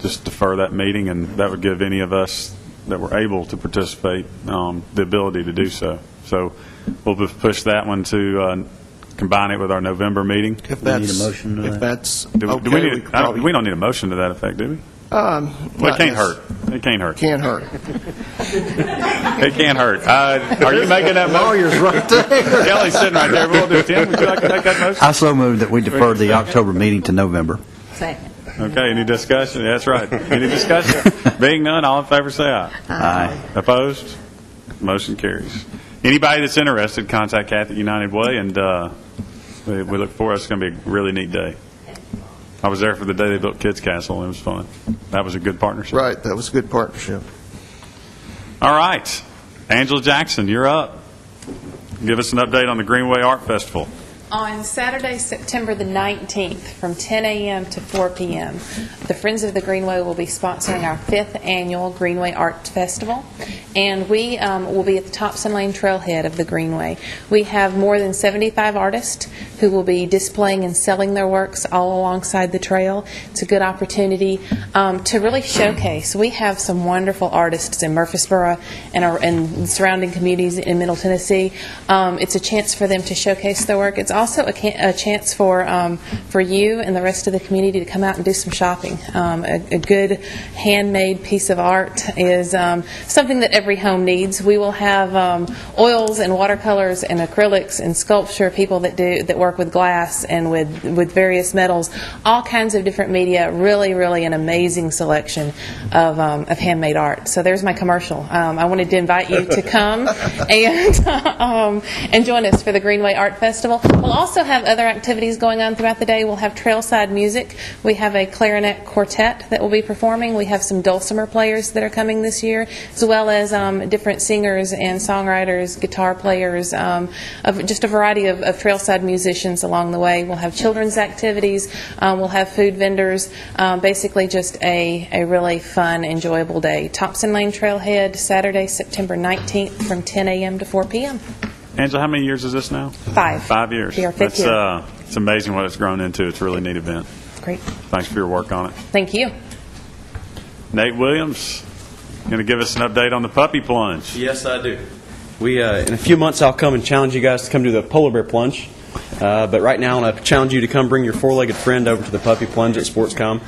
just defer that meeting, and that would give any of us that were able to participate the ability to do so. So we'll push that one to combine it with our November meeting. If that's, need a motion to if that? that's Do okay, we don't need a motion to that effect, do we? Well, it can't hurt. It can't hurt. Can't hurt. It can't hurt. Are you making that motion? Lawyer's right there. Kelly's sitting right there. We'll do it. Tim, would you like to make that motion? I so moved that we defer the October meeting to November. Second. Okay, any discussion? That's right. Any discussion? Being none, all in favor say aye. Aye. Opposed? Motion carries. Anybody that's interested, contact Kathy at United Way, and we look forward. It's going to be a really neat day. I was there for the day they built Kids Castle, and it was fun. That was a good partnership. Right, that was a good partnership. All right. Angela Jackson, you're up. Give us an update on the Greenway Art Festival. On Saturday, September the 19th, from 10 a.m. to 4 p.m., the Friends of the Greenway will be sponsoring our 5th annual Greenway Art Festival, and we will be at the Thompson Lane Trailhead of the Greenway. We have more than 75 artists who will be displaying and selling their works all alongside the trail. It's a good opportunity to really showcase. We have some wonderful artists in Murfreesboro and surrounding communities in Middle Tennessee. It's a chance for them to showcase their work. It's also a chance for you and the rest of the community to come out and do some shopping. A good handmade piece of art is something that every home needs. We will have oils and watercolors and acrylics and sculpture, people that work with glass and with various metals, all kinds of different media. Really an amazing selection of handmade art. So there's my commercial. I wanted to invite you to come and join us for the Greenway Art Festival. We'll also have other activities going on throughout the day. We'll have trailside music. We have a clarinet quartet that will be performing. We have some dulcimer players that are coming this year, as well as different singers and songwriters, guitar players, of just a variety of trailside musicians along the way. We'll have children's activities. We'll have food vendors. Basically just a really fun, enjoyable day. Thompson Lane Trailhead, Saturday, September 19th from 10 a.m. to 4 p.m. Angela, how many years is this now? 5. 5 years. Be our 5th year. It's amazing what it's grown into. It's a really neat event. Great. Thanks for your work on it. Thank you. Nate Williams, going to give us an update on the puppy plunge. Yes, I do. In a few months, I'll come and challenge you guys to come do the polar bear plunge. But right now, I want to challenge you to come bring your four-legged friend over to the puppy plunge at Sportscom.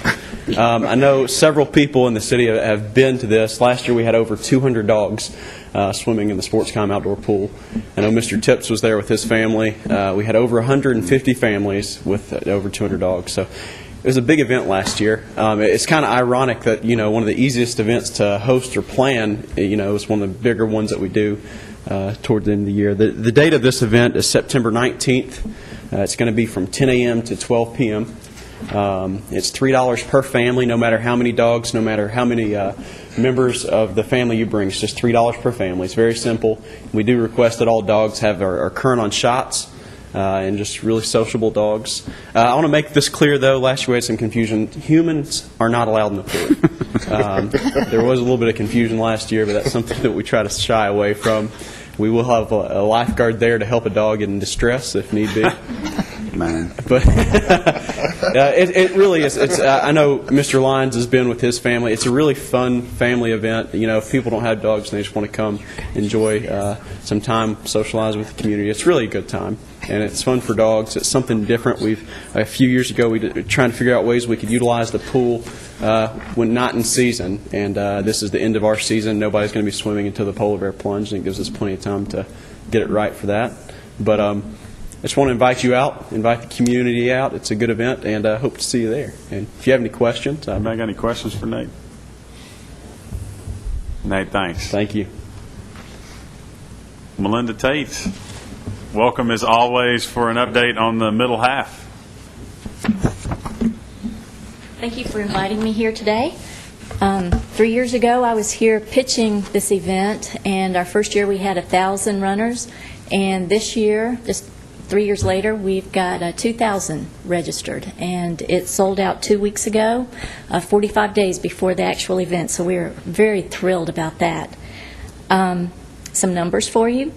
I know several people in the city have been to this. Last year, we had over 200 dogs swimming in the Sportscom outdoor pool. I know Mr. Tips was there with his family. We had over 150 families with over 200 dogs. So it was a big event last year. It's kind of ironic that, one of the easiest events to host or plan, is one of the bigger ones that we do toward the end of the year. The date of this event is September 19th. It's going to be from 10 a.m. to 12 p.m. It's $3 per family, no matter how many dogs, no matter how many members of the family you bring. It's just $3 per family. It's very simple. We do request that all dogs are current on shots. And just really sociable dogs. I want to make this clear, though. Last year we had some confusion. Humans are not allowed in the pool. There was a little bit of confusion last year, but that's something that we try to shy away from. We will have a lifeguard there to help a dog in distress if need be. Man. But it really is. I know Mr. Lyons has been with his family. It's a really fun family event. If people don't have dogs and they just want to come enjoy some time, socialize with the community, it's really a good time. And it's fun for dogs. It's something different. A few years ago, we were trying to figure out ways we could utilize the pool when not in season. And this is the end of our season. Nobody's going to be swimming until the polar bear plunge, and it gives us plenty of time to get it right for that. But I just want to invite you out, invite the community out. It's a good event, and I hope to see you there. And if you have any questions. Anybody got any questions for Nate? Nate, thanks. Thank you. Melinda Tate, welcome as always for an update on the middle half. Thank you for inviting me here today. 3 years ago, I was here pitching this event, and our first year we had 1,000 runners, and this year, just 3 years later, we've got 2,000 registered, and it sold out 2 weeks ago, 45 days before the actual event, so we're very thrilled about that. Some numbers for you.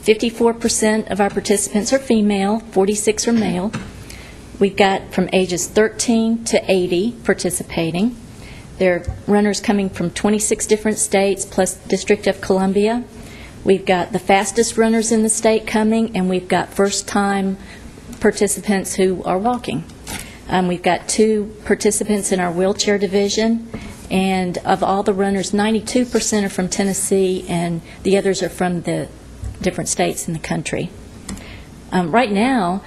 54% of our participants are female, 46 are male. We've got from ages 13 to 80 participating. There are runners coming from 26 different states plus District of Columbia. We've got the fastest runners in the state coming, and we've got first-time participants who are walking. We've got 2 participants in our wheelchair division, and of all the runners, 92% are from Tennessee, and the others are from the different states in the country. Right now,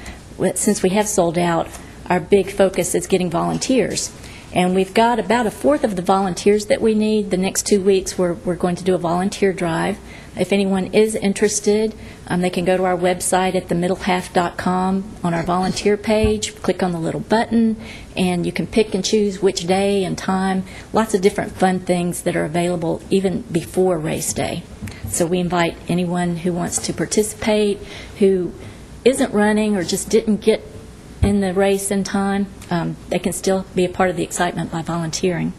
since we have sold out, our big focus is getting volunteers. And we've got about a fourth of the volunteers that we need. The next 2 weeks, we're going to do a volunteer drive. If anyone is interested, they can go to our website at themiddlehalf.com on our volunteer page, click on the little button, and you can pick and choose which day and time. Lots of different fun things that are available even before race day. So we invite anyone who wants to participate, who isn't running or just didn't get in the race in time, they can still be a part of the excitement by volunteering.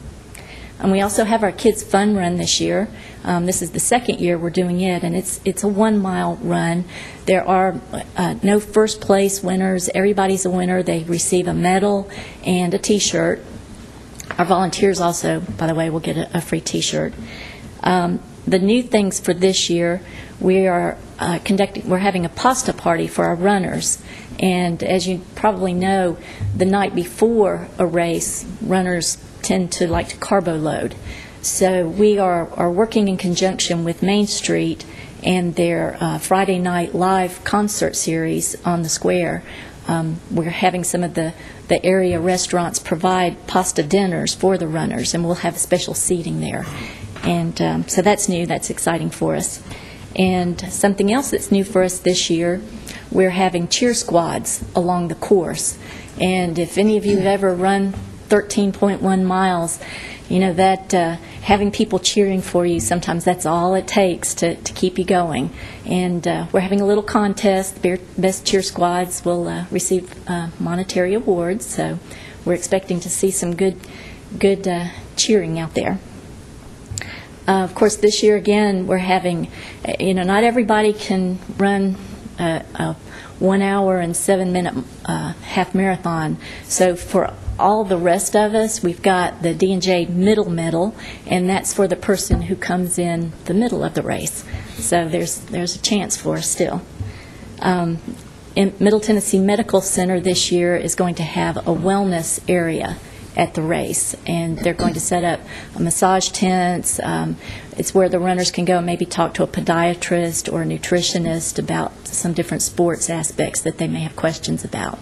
And we also have our Kids Fun Run this year. This is the second year we're doing it, and it's a 1-mile run. There are no first place winners. Everybody's a winner. They receive a medal and a T-shirt. Our volunteers also, by the way, will get a free T-shirt. The new things for this year, we're having a pasta party for our runners. And as you probably know, the night before a race, runners tend to like to carbo load. So we are working in conjunction with Main Street and their Friday night live concert series on the square. We're having some of the area restaurants provide pasta dinners for the runners, and we'll have special seating there. And so that's new. That's exciting for us. And something else that's new for us this year, we're having cheer squads along the course. And if any of you have ever run 13.1 miles, you know that having people cheering for you, sometimes that's all it takes to keep you going. And we're having a little contest. The best cheer squads will receive monetary awards. So we're expecting to see some good cheering out there. Of course, this year, again, we're having, not everybody can run a 1 hour and 7 minute half marathon. So for all the rest of us, we've got the D&J Middle Medal, and that's for the person who comes in the middle of the race. So there's a chance for us still. In Middle Tennessee Medical Center this year is going to have a wellness area at the race, and they're going to set up massage tents. It's where the runners can go and maybe talk to a podiatrist or a nutritionist about some different sports aspects that they may have questions about.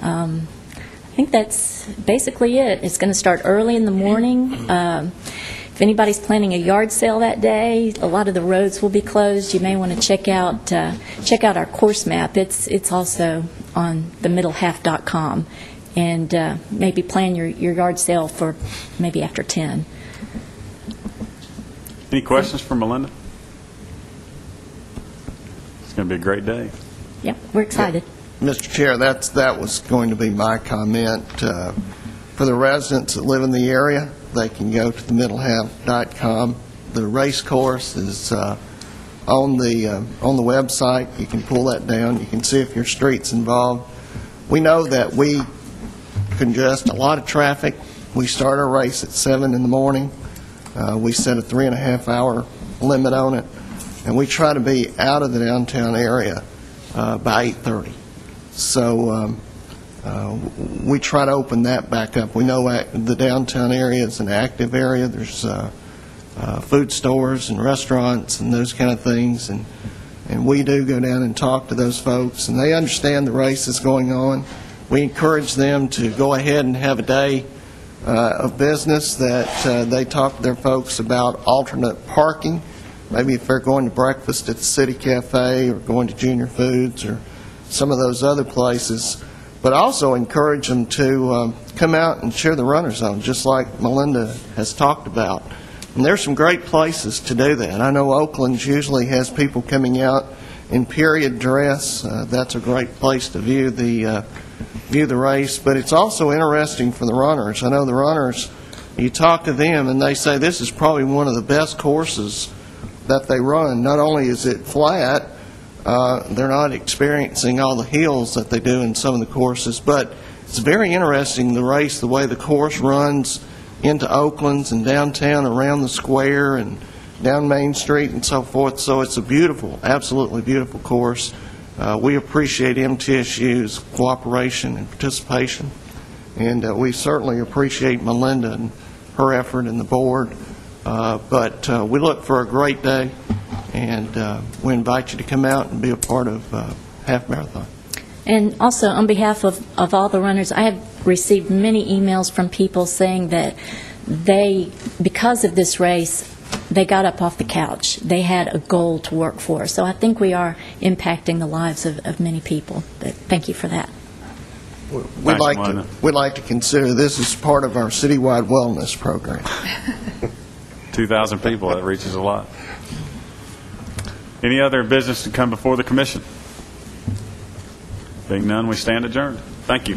I think that's basically it. It's going to start early in the morning. If anybody's planning a yard sale that day, a lot of the roads will be closed. You may want to check out our course map. It's also on themiddlehalf.com. And maybe plan your yard sale for maybe after 10. Any questions for Melinda? It's going to be a great day. Yep, we're excited. Mr. Chair, that was going to be my comment. For the residents that live in the area, they can go to themiddlehalf.com. The race course is on the website. You can pull that down. You can see if your street's involved. We know that we congest a lot of traffic. We start our race at 7 in the morning. We set a 3.5-hour limit on it, and we try to be out of the downtown area by 8:30. So we try to open that back up. We know the downtown area is an active area. There's food stores and restaurants and those kind of things, and we do go down and talk to those folks, and they understand the race is going on. We encourage them to go ahead and have a day of business that they talk to their folks about alternate parking. Maybe if they're going to breakfast at the City Cafe or going to Junior Foods or some of those other places, but also encourage them to come out and share the runner zone, just like Melinda has talked about. And there's some great places to do that. I know Oakland usually has people coming out in period dress. That's a great place to view the race, but it's also interesting for the runners. I know the runners, you talk to them and they say this is probably one of the best courses that they run. Not only is it flat, they're not experiencing all the hills that they do in some of the courses, but it's very interesting, the race, the way the course runs into Oakland's and downtown around the square and down Main Street and so forth. So it's a beautiful, absolutely beautiful course. We appreciate MTSU's cooperation and participation, and we certainly appreciate Melinda and her effort and the board. But we look for a great day, and we invite you to come out and be a part of Half Marathon. And also, on behalf of all the runners, I have received many emails from people saying that because of this race, they got up off the couch. They had a goal to work for. So I think we are impacting the lives of many people. But thank you for that. We'd like to consider this as part of our citywide wellness program. 2,000 people, that reaches a lot. Any other business to come before the commission? Being none, we stand adjourned. Thank you.